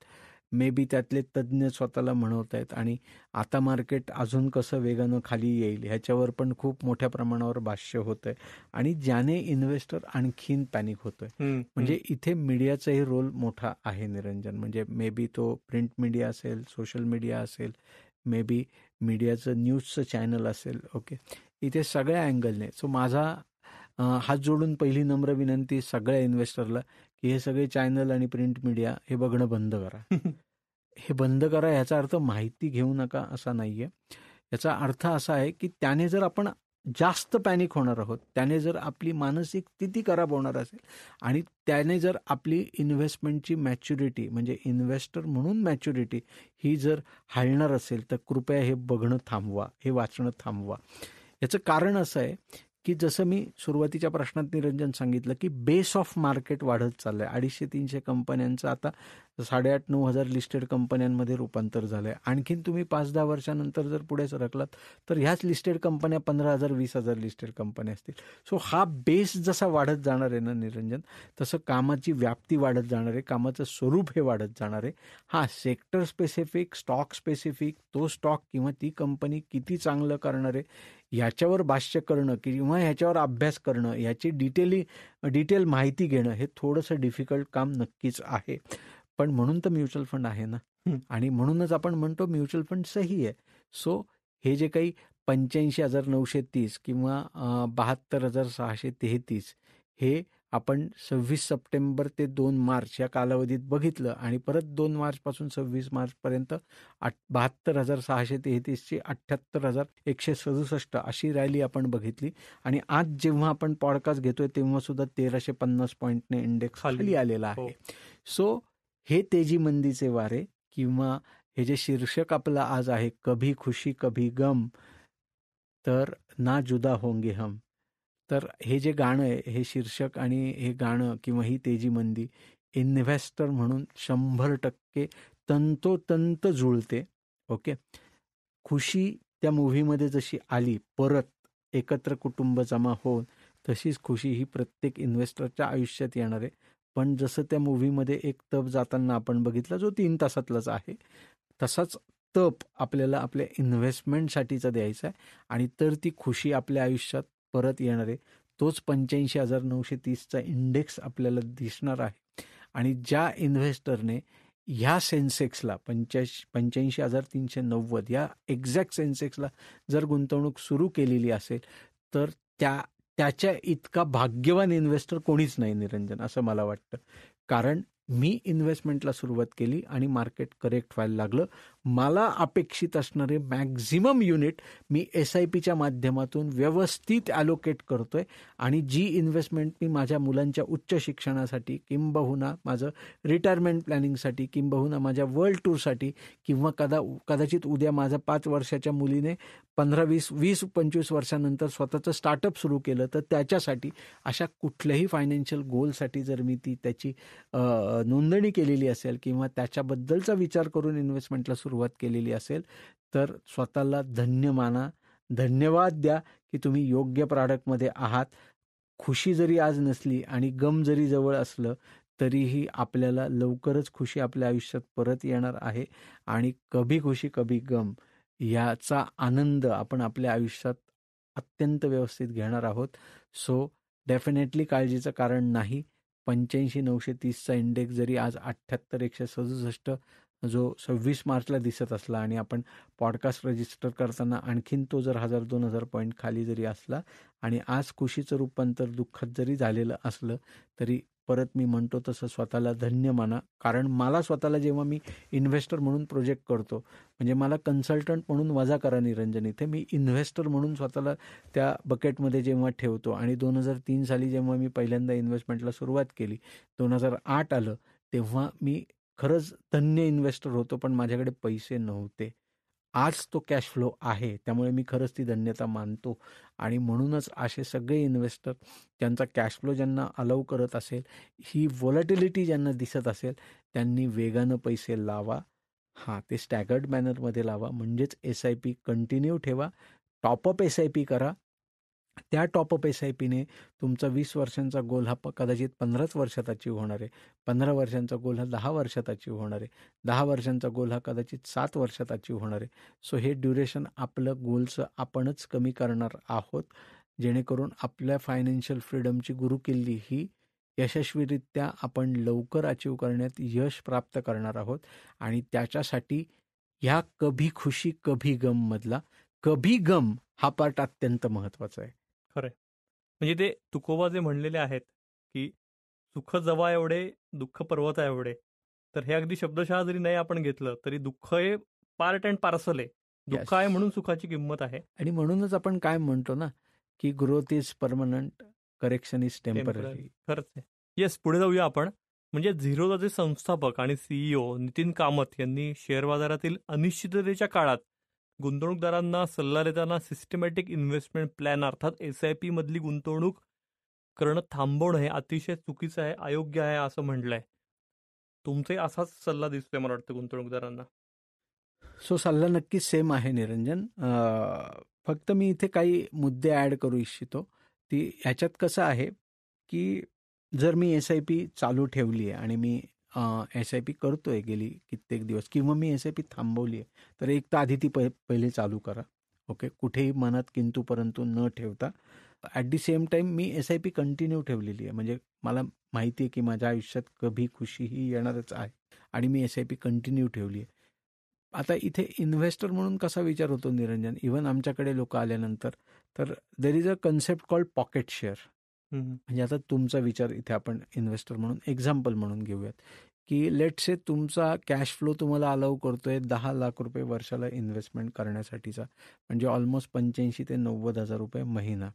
मे बी त्यातले तज्ज्ञ स्वतःला म्हणवत आहेत आणि आता मार्केट अजून कसं वेगानं खाली येईल ह्याच्यावर पण खूप मोठ्या प्रमाणावर भाष्य होत आहे आणि ज्याने इन्व्हेस्टर आणखीन पॅनिक होतोय. म्हणजे इथे मीडियाचाही रोल मोठा आहे निरंजन. म्हणजे मे बी तो प्रिंट मीडिया असेल, सोशल मीडिया असेल, मे बी मीडियाचं न्यूजचं चॅनल असेल, ओके, इथे सगळ्या अँगलने. सो माझा हात जोडून पहिली नम्र विनंती सगळ्या इन्व्हेस्टरला की हे सगळे चॅनल आणि प्रिंट मीडिया हे बघणं बंद करा. हे बंद करा याचा अर्थ माहिती घेऊ नका असा नाही आहे. याचा अर्थ असा आहे की त्याने जर आपण जास्त पॅनिक होणार आहोत, त्याने जर आपली मानसिक स्थिती खराब होणार असेल आणि त्याने जर आपली इन्व्हेस्टमेंटची मॅच्युरिटी म्हणजे इन्व्हेस्टर म्हणून मॅच्युरिटी ही जर हलणार असेल तर कृपया हे बघणं थांबवा, हे वाचणं थांबवा. याचं कारण असं आहे की जसं मी सुरुवातीच्या प्रश्नात निरंजन सांगितलं की बेस ऑफ मार्केट वाढत चाललं आहे. 250-300 कंपन्यांचं आता 8,500-9,000 लिस्टेड कंपन्यांमध्ये रूपांतर झालं आहे. आणखीन तुम्ही 5-10 वर्षानंतर जर पुढे सरकलात तर ह्याच लिस्टेड कंपन्या 15,000-20,000 लिस्टेड कंपन्या असतील. सो हा बेस जसा वाढत जाणार आहे ना निरंजन, तसं कामाची व्याप्ती वाढत जाणार आहे, कामाचं स्वरूप हे वाढत जाणार आहे. हा सेक्टर स्पेसिफिक, स्टॉक स्पेसिफिक, तो स्टॉक किंवा ती कंपनी किती चांगलं करणार आहे याच्यावर भाष्य करणं किंवा ह्याच्यावर अभ्यास करणं, याची डिटेल माहिती घेणं हे थोडंसं डिफिकल्ट काम नक्कीच आहे. पण म्हणून तर म्युच्युअल फंड आहे ना, आणि म्हणूनच आपण म्हणतो म्युच्युअल फंड सही आहे. सो हे जे काही 85,930 किंवा 72,633 हे आपण 26 सप्टेंबर ते 2 मार्च या कालावधीत बघितलं आणि परत 2 मार्चपासून 26 मार्चपर्यंत 72,633ची 78,167 अशी रॅली आपण बघितली. आणि आज जेव्हा आपण पॉडकास्ट घेतोय तेव्हा सुद्धा 1,350 पॉईंटने इंडेक्स खाली आलेला आहे. सो हे तेजी मंदीचे वारे किंवा हे जे शीर्षक आपलं आज आहे कभी खुशी कभी गम, तर ना जुदा होंगे हम, तर हे जे गाणं आहे हे शीर्षक आणि हे गाणं किंवा ही तेजी मंदी इन्व्हेस्टर म्हणून 100% तंतोतंत जुळते. ओके, खुशी त्या मूव्हीमध्ये जशी आली परत एकत्र कुटुंब जमा होऊन, तशीच खुशी ही प्रत्येक इन्व्हेस्टरच्या आयुष्यात येणार आहे. पण जसं त्या मूव्हीमध्ये एक तप जाताना आपण बघितला जो 3 तासातलाच आहे, तसाच तप आपल्याला आपल्या इन्व्हेस्टमेंटसाठीचा द्यायचा आहे आणि तर ती खुशी आपल्या आयुष्यात परत येणार आहे. तोच 85,930चा इंडेक्स आपल्याला दिसणार आहे. आणि ज्या इन्व्हेस्टरने ह्या सेन्सेक्सला 85,390 या एक्झॅक्ट सेन्सेक्सला जर गुंतवणूक सुरू केलेली असेल तर त्याच्या इतका भाग्यवान इन्व्हेस्टर कोणीच नाही निरंजन, असं मला वाटतं. कारण मी इन्व्हेस्टमेंटला सुरुवात केली आणि मार्केट करेक्ट व्हायला लागलं. मला अपेक्षित असणारे मॅक्झिमम युनिट मी SIPच्या माध्यमातून व्यवस्थित ॲलोकेट करतोय आणि जी इन्व्हेस्टमेंट मी माझ्या मुलांच्या उच्च शिक्षणासाठी किंबहुना माझं रिटायरमेंट प्लॅनिंगसाठी किंबहुना माझ्या वर्ल्ड टूरसाठी किंवा कदाचित उद्या माझ्या 5 वर्षाच्या मुलीने 15-20-25 वर्षानंतर स्वतःचं स्टार्टअप सुरू केलं तर त्याच्यासाठी, अशा कुठल्याही फायनान्शियल गोलसाठी जर मी त्याची नोंदणी केलेली असेल किंवा त्याच्याबद्दलचा विचार करून इन्व्हेस्टमेंटला सुरुवात केलेली असेल तर स्वतःला धन्य माना, धन्यवाद द्या की तुम्ही योग्य प्रॉडक्टमध्ये आहात. खुशी जरी आज नसली आणि गम जरी जवळ असलं तरीही आपल्याला लवकरच खुशी आपल्या आयुष्यात परत येणार आहे आणि कभी खुशी कभी गम याचा आनंद आपण आपल्या आयुष्यात अत्यंत व्यवस्थित घेणार आहोत. सो डेफिनेटली काळजीचं कारण नाही. 85,930चा इंडेक्स जरी आज 78,167 जो 26 मार्चला दिसत असला आणि आपण पॉडकास्ट रजिस्टर करताना आणखीन तो जर 1,000-2,000 पॉईंट खाली जरी असला आणि आज खुशीचं रूपांतर दुःखात जरी झालेलं असलं तरी परत मी म्हणतो तसं स्वतःला धन्य माना. कारण मला स्वतःला जेव्हा मी इन्व्हेस्टर म्हणून प्रोजेक्ट करतो, म्हणजे मला कन्सल्टंट म्हणून वजा करा निरंजन, इथे मी इन्व्हेस्टर म्हणून स्वतःला त्या बकेटमध्ये जेव्हा ठेवतो. आणि 2003 साली जेव्हा मी पहिल्यांदा इन्व्हेस्टमेंटला सुरुवात केली, 2008 आलं, तेव्हा मी खरंच धन्य इन्व्हेस्टर होतो, पण माझ्याकडे पैसे नव्हते. आज तो कॅश फ्लो आहे, त्यामुळे मी खरंच ती धन्यता मानतो. आणि म्हणूनच असे सगळे इन्व्हेस्टर ज्यांचा कॅश फ्लो ज्यांना अलाउ करत असेल, ही व्हॉलॅटिलिटी ज्यांना दिसत असेल, त्यांनी वेगानं पैसे लावा. हां, ते स्टॅगर्ड मॅनरमध्ये लावा, म्हणजेच SIP कंटिन्यू ठेवा. टॉपअप SIP करा. त्या टॉपअप SIPने तुमचा 20 वर्षांचा गोल हा कदाचित 15च वर्षात अचीव्ह होणार आहे. 15 वर्षांचा गोल हा 10 वर्षात अचीव्ह होणार आहे. 10 वर्षांचा गोल हा कदाचित 7 वर्षात अचीव्ह होणार आहे. सो हे ड्युरेशन आपलं गोलचं आपणच कमी करणार आहोत, जेणेकरून आपल्या फायनान्शियल फ्रीडमची गुरुकिल्ली ही यशस्वीरित्या आपण लवकर अचीव्ह करण्यात यश प्राप्त करणार आहोत. आणि त्याच्यासाठी ह्या कभी खुशी कभी गम मधला कभी गम हा पार्ट अत्यंत महत्वाचा आहे. खरंय. म्हणजे ते तुकोबा जे म्हणलेले आहेत, की सुख जवा एवढे, दुःख पर्वता एवढे. तर हे अगदी शब्दशः जरी नाही आपण घेतलं, तरी दुःख हे पार्ट अँड पार्सल आहे. दुःख येस. आहे म्हणून सुखाची किंमत आहे. आणि म्हणूनच आपण काय म्हणतो ना, की growth is permanent, correction is temporary. खरंच आहे. येस, पुढे जाऊया आपण. म्हणजे झिरोदाचे संस्थापक आणि सीईओ नितीन कामत यांनी शेअर बाजारातील अनिश्चिततेच्या काळात गुंतवणूकदारांना सल्ला देताना सिस्टमॅटिक इन्व्हेस्टमेंट प्लॅन अर्थात SIP मधली गुंतवणूक करणं थांबवणं हे अतिशय चुकीचं आहे, अयोग्य आहे असं म्हटलंय. तुमचाही असाच सल्ला दिसतोय मला वाटतं गुंतवणूकदारांना. सो सल्ला नक्कीच सेम आहे निरंजन. फक्त मी इथे काही मुद्दे ॲड करू इच्छितो. ती ह्याच्यात कसं आहे, की जर मी SIP चालू ठेवली आहे आणि मी SIP करतोय गेली कित्येक दिवस किंवा मी SIP थांबवली आहे, तर एक तर आधी ती पहिले चालू करा. ओके, कुठेही मनात किंतु परंतु न ठेवता. At the same time me SIP continue ठेवलेली आहे. म्हणजे मला माहिती आहे की माझ्या आयुष्यात कभी खुशी ही येणारच आहे आणि मी SIP कंटिन्यू ठेवली आहे. आता इथे इन्व्हेस्टर म्हणून कसा विचार होतो निरंजन, इव्हन आमच्याकडे लोक आल्यानंतर, तर there is a concept called pocket share. म्हणजे आता तुमचा विचार इथे आपण इन्व्हेस्टर म्हणून एक्झाम्पल म्हणून घेऊयात, की लेट से तुमचा कॅश फ्लो तुम्हाला अलाउ करतोय 10 लाख रुपये वर्षाला इन्व्हेस्टमेंट करण्यासाठीचा, म्हणजे ऑलमोस्ट 85 ते 90 हजार रुपये महिना,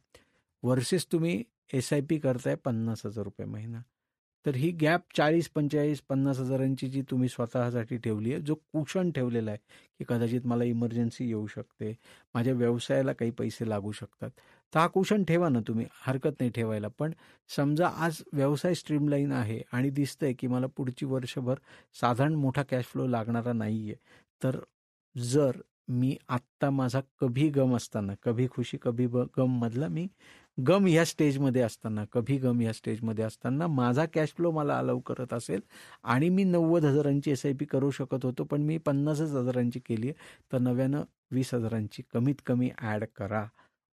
वर्सेस तुम्ही SIP करताय 50 हजार रुपये महिना. तर ही गॅप 40, 45, 50 हजारांची जी तुम्ही स्वतःसाठी ठेवली आहे, जो कुशन ठेवलेला आहे, की कदाचित मला इमर्जन्सी येऊ शकते, माझ्या व्यवसायाला काही पैसे लागू शकतात, तर हा कुशन ठेवा ना तुम्ही, हरकत नाही ठेवायला. पण समजा आज व्यवसाय स्ट्रीमलाईन आहे आणि दिसतंय की मला पुढची वर्षभर साधारण मोठा कॅश फ्लो लागणारा नाही आहे, तर जर मी आत्ता माझा कभी गम असताना, कभी खुशी कभी गम मधला मी गम ह्या स्टेजमध्ये असताना, कभी गम ह्या स्टेजमध्ये असताना माझा कॅश फ्लो मला अलाउ करत असेल आणि मी 90 हजारांची SIP करू शकत होतो, पण मी 50 हजारांची केली आहे, तर नव्यानं 20 हजारांची कमीत कमी ॲड करा.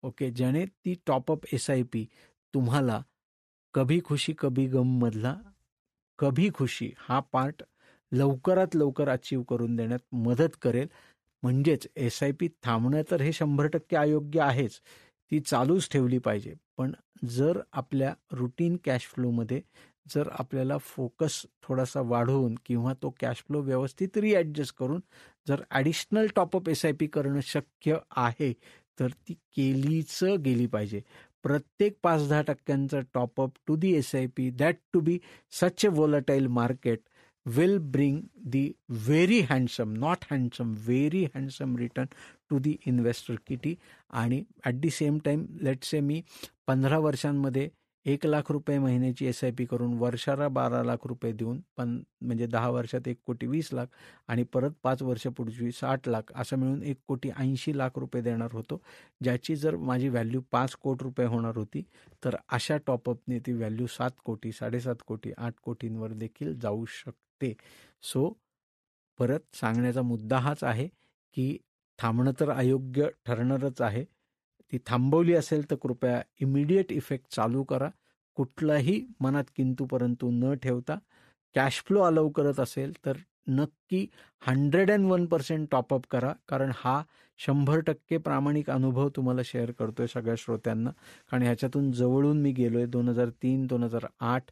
ओके, ज्याने ती टॉपअप SIP तुम्हाला कभी खुशी कभी गम मधला कभी खुशी हा पार्ट लवकरात लवकर अचीव करून देण्यात मदत करेल. म्हणजेच SIP थांबणं तर हे 100% अयोग्य आहेच, ती चालूच ठेवली पाहिजे. पण जर आपल्या रुटीन कॅश फ्लोमध्ये जर आपल्याला फोकस थोडासा वाढवून किंवा तो कॅश फ्लो व्यवस्थित रिॲडजस्ट करून जर ॲडिशनल टॉपअप SIP करणं शक्य आहे, तर ती केलीच गेली पाहिजे. प्रत्येक 5-10% top up to the SIP, that too be such a volatile market, will bring the very handsome, not handsome, very handsome return to the investor kitty. आणि at the same time let say me 15 वर्षांमध्ये 1 लाख रुपये महिन्याची SIP करून वर्षाला 12 लाख रुपये देऊन म्हणजे 10 वर्षात 1,20,00,000 आणि परत 5 वर्ष पुढची 60 लाख असं मिळून 1,80,00,000 रुपये देणार होतो, ज्याची जर माझी व्हॅल्यू 5 कोटी रुपये होणार होती, तर अशा टॉपअपने ती व्हॅल्यू 7 कोटी, 7.5 कोटी, 8 कोटींवर देखील जाऊ शकते. सो परत सांगण्याचा मुद्दा हाच आहे की थांबणं तर अयोग्य ठरणारच आहे. ती थांबवली असेल तर कृपया इमिडिएट इफेक्ट चालू करा. कुठलाही मनात किंतु परंतु न ठेवता कॅश फ्लो अलाउ करत असेल तर नक्की 101% टॉपअप करा. कारण हा 100% प्रामाणिक अनुभव तुम्हाला शेअर करतोय सगळ्या श्रोत्यांना. कारण ह्याच्यातून जवळून मी गेलोय. 2003, 2008,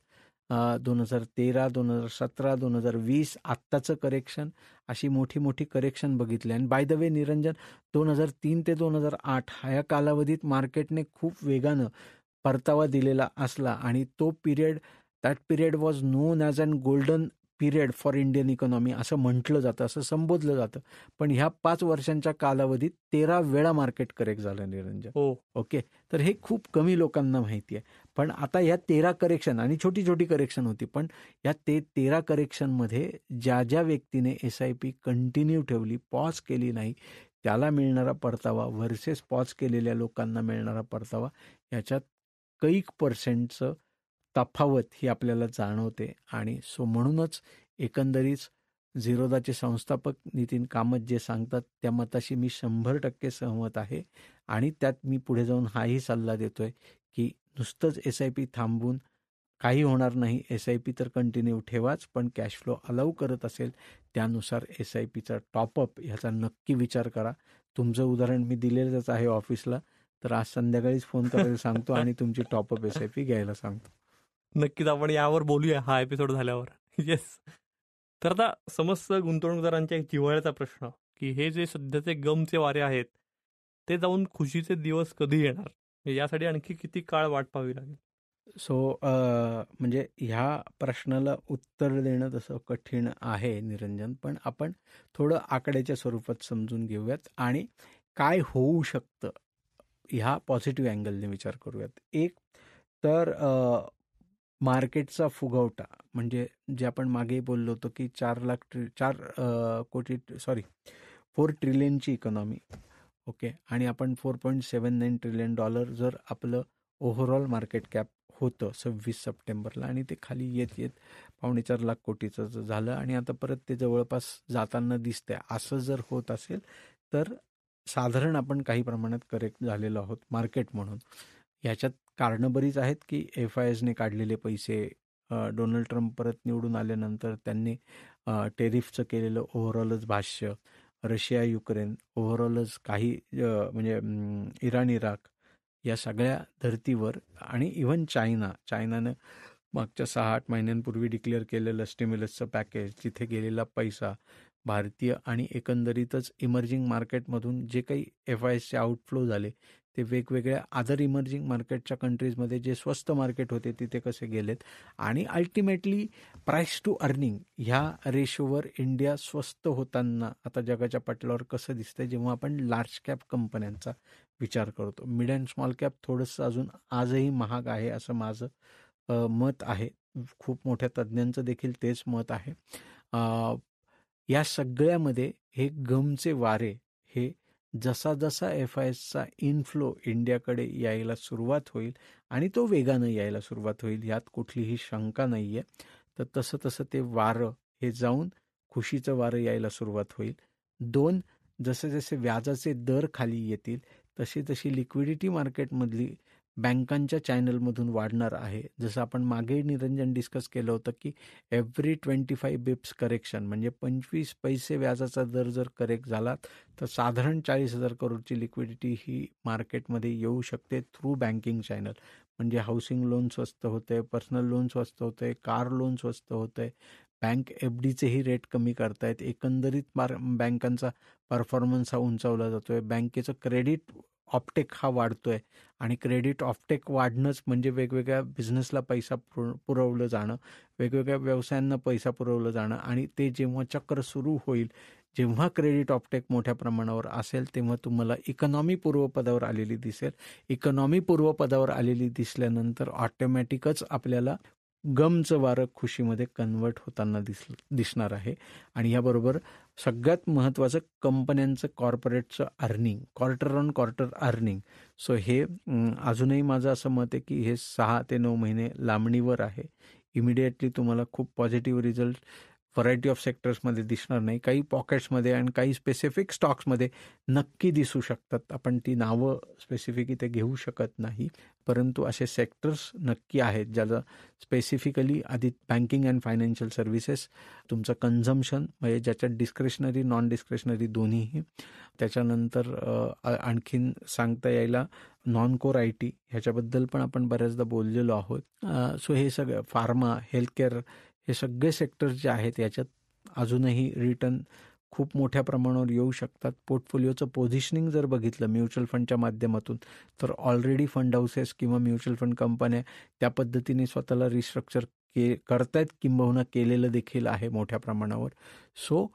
2013, 2017, 2020 आत्ताचं करेक्शन, अशी मोठी मोठी करेक्शन बघितली. आणि बाय द वे निरंजन, 2003 ते 2008 ह्या कालावधीत मार्केटने खूप वेगानं परतावा दिलेला असला आणि तो period, that period was known as an golden period for Indian economy असं म्हटलं जातं, असं संबोधलं जातं. पण ह्या 5 वर्षांच्या कालावधीत 13 वेळा मार्केट करेक्ट झालं निरंजन. ओके, तर हे खूप कमी लोकांना माहिती आहे. पण आता या 13 करेक्शन, आणि छोटी छोटी करेक्शन होती, पण या 13 करेक्शनमध्ये ज्या ज्या व्यक्तीने SIP कंटिन्यू ठेवली, पॉज केली नाही, त्याला मिळणारा परतावा व्हर्सेस पॉज केलेल्या लोकांना मिळणारा परतावा याच्यात कैक पर्सेंटचं तफावत ही आपल्याला जाणवते. आणि सो म्हणूनच एकंदरीत झिरोदाचे संस्थापक नितीन कामत जे सांगतात त्या मताशी मी 100% सहमत आहे. आणि त्यात मी पुढे जाऊन हाही सल्ला देतोय की नुसतंच SIP थांबवून काही होणार नाही, SIP तर कंटिन्यू ठेवाच, पण कॅश फ्लो अलाउ करत असेल त्यानुसार SIPचा टॉपअप ह्याचा नक्की विचार करा. तुमचं उदाहरण मी दिलेलंच आहे ऑफिसला, तर आज संध्याकाळीच फोन करायला सांगतो आणि तुमची टॉपअप SIP घ्यायला सांगतो. नक्कीच आपण यावर बोलूया हा एपिसोड झाल्यावर. येस. तर आता समस्त गुंतवणूकदारांच्या एक जिव्हाळ्याचा प्रश्न, की हे जे सध्याचे गमचे वारे आहेत ते जाऊन खुशीचे दिवस कधी येणार, यासाठी आणखी किती काळ वाट पाहावी लागेल? सो म्हणजे ह्या प्रश्नाला उत्तर देणं तसं कठीण आहे निरंजन, पण आपण थोडं आकड्याच्या स्वरूपात समजून घेऊयात आणि काय होऊ शकतं ह्या पॉझिटिव्ह अँगलने विचार करूयात. एक तर मार्केटचा फुगवटा, म्हणजे जे आपण मागे बोललो होतो की 4 ट्रिलियनची इकॉनॉमी. ओके, आणि आपण $4.79 ट्रिलियन जर आपलं ओव्हरऑल मार्केट कॅप होतं 26 सप्टेंबरला, आणि ते खाली येत येत 4.25 लाख कोटीचं झालं आणि आता परत ते जवळपास जाताना दिसतंय. असं जर होत असेल तर साधारण आपण काही प्रमाणात करेक्ट झालेलो आहोत मार्केट म्हणून. ह्याच्यात कारणं बरीच आहेत की FISने काढलेले पैसे, डोनाल्ड ट्रम्प परत निवडून आल्यानंतर त्यांनी टेरिफचं केलेलं ओव्हरऑलच भाष्य, रशिया युक्रेन, ओव्हरऑलच काही म्हणजे इराण इराक या सगळ्या धर्तीवर, आणि इव्हन चायनानं मागच्या 6-8 महिन्यांपूर्वी डिक्लेअर केलेलं स्टिम्युलसचं पॅकेज, तिथे गेलेला पैसा, भारतीय आणि एकंदरीतच इमर्जिंग मार्केटमधून जे काही FISचे आउटफ्लो झाले ते वेगवेगळ्या अदर इमर्जिंग मार्केटच्या कंट्रीजमध्ये जे स्वस्त मार्केट होते तिथे कसे गेलेत, आणि अल्टिमेटली प्राईस टू अर्निंग ह्या रेशोवर इंडिया स्वस्त होताना आता जगाच्या पटलावर कसं दिसतंय जेव्हा आपण लार्ज कॅप कंपन्यांचा विचार करतो. मिड अँड स्मॉल कॅप थोडंसं अजून आजही महाग आहे असं माझं मत आहे. खूप मोठ्या तज्ज्ञांचं देखील तेच मत आहे. या सगळ्यामध्ये हे गमचे वारे हे जसा जसा FISचा इनफ्लो इंडियाकडे यायला सुरुवात होईल आणि तो वेगानं यायला सुरुवात होईल, यात कुठलीही शंका नाही आहे. तर तसं तसं ते वारं हे जाऊन खुशीचं वारं यायला सुरुवात होईल. 2, जसे जसे व्याजाचे दर खाली येतील तशी तशी लिक्विडिटी मार्केटमधली बँकांच्या चॅनलमधून वाढणार आहे. जसं आपण मागे निरंजन डिस्कस केलं होतं की एव्हरी 25 बिप्स करेक्शन म्हणजे 25 पैसे व्याजाचा दर जर करेक्ट झाला तर साधारण 40,000 करोडची लिक्विडिटी ही मार्केटमध्ये येऊ शकते थ्रू बँकिंग चॅनल. म्हणजे हाऊसिंग लोन स्वस्त होते, पर्सनल लोन स्वस्त होते, कार लोन स्वस्त होते, बँक FDचेही रेट कमी करतायत, एकंदरीत बँकांचा परफॉर्मन्स हा उंचावला जातोय, बँकेचं क्रेडिट ऑपटेक हा वाढतोय, आणि क्रेडिट ऑपटेक वाढणंच म्हणजे वेगवेगळ्या बिझनेसला पैसा पुरवलं जाणं, वेगवेगळ्या व्यवसायांना पैसा पुरवलं जाणं, आणि ते जेव्हा चक्र सुरू होईल, जेव्हा क्रेडिट ऑपटेक मोठ्या प्रमाणावर असेल तेव्हा तुम्हाला इकॉनॉमी पूर्वपदावर आलेली दिसेल. इकॉनॉमी पूर्वपदावर आलेली दिसल्यानंतर ऑटोमॅटिकच आपल्याला गमचं वारं खुशीमध्ये कन्वर्ट होताना दिसणार आहे. आणि याबरोबर सगळ्यात महत्त्वाचं कंपन्यांचं कॉर्पोरेटचं earning, quarter on quarter earning. So हे अजूनही माझं असं मत आहे की हे 6 ते 9 महिने लांबणीवर आहे. इमिडिएटली तुम्हाला खूप पॉझिटिव्ह रिझल्ट व्हरायटी ऑफ सेक्टर्समध्ये दिसणार नाही, काही पॉकेट्समध्ये आणि काही स्पेसिफिक स्टॉक्समध्ये नक्की दिसू शकतात. आपण ती नावं स्पेसिफिक इथे घेऊ शकत नाही, परंतु असे सेक्टर्स नक्की आहेत ज्याला स्पेसिफिकली आधी बँकिंग अँड फायनान्शियल सर्व्हिसेस, तुमचं कन्झम्शन म्हणजे ज्याच्यात डिस्क्रेशनरी नॉन डिस्क्रेशनरी दोन्हीही, त्याच्यानंतर आणखीन सांगता यायला नॉन कोर IT ह्याच्याबद्दल पण आपण बऱ्याचदा बोललेलो आहोत. सो हे सगळं फार्मा, हेल्थकेअर, हे सगळे सेक्टर्स जे आहेत याच्यात अजूनही रिटर्न खूप मोठ्या प्रमाणावर येऊ शकतात. पोर्टफोलिओचं पोझिशनिंग जर बघितलं म्युच्युअल फंडच्या माध्यमातून तर ऑलरेडी फंड हाऊसेस किंवा म्युच्युअल फंड कंपन्या त्या पद्धतीने स्वतःला रिस्ट्रक्चर करतायत, किंबहुना केलेलं देखील आहे मोठ्या प्रमाणावर. सो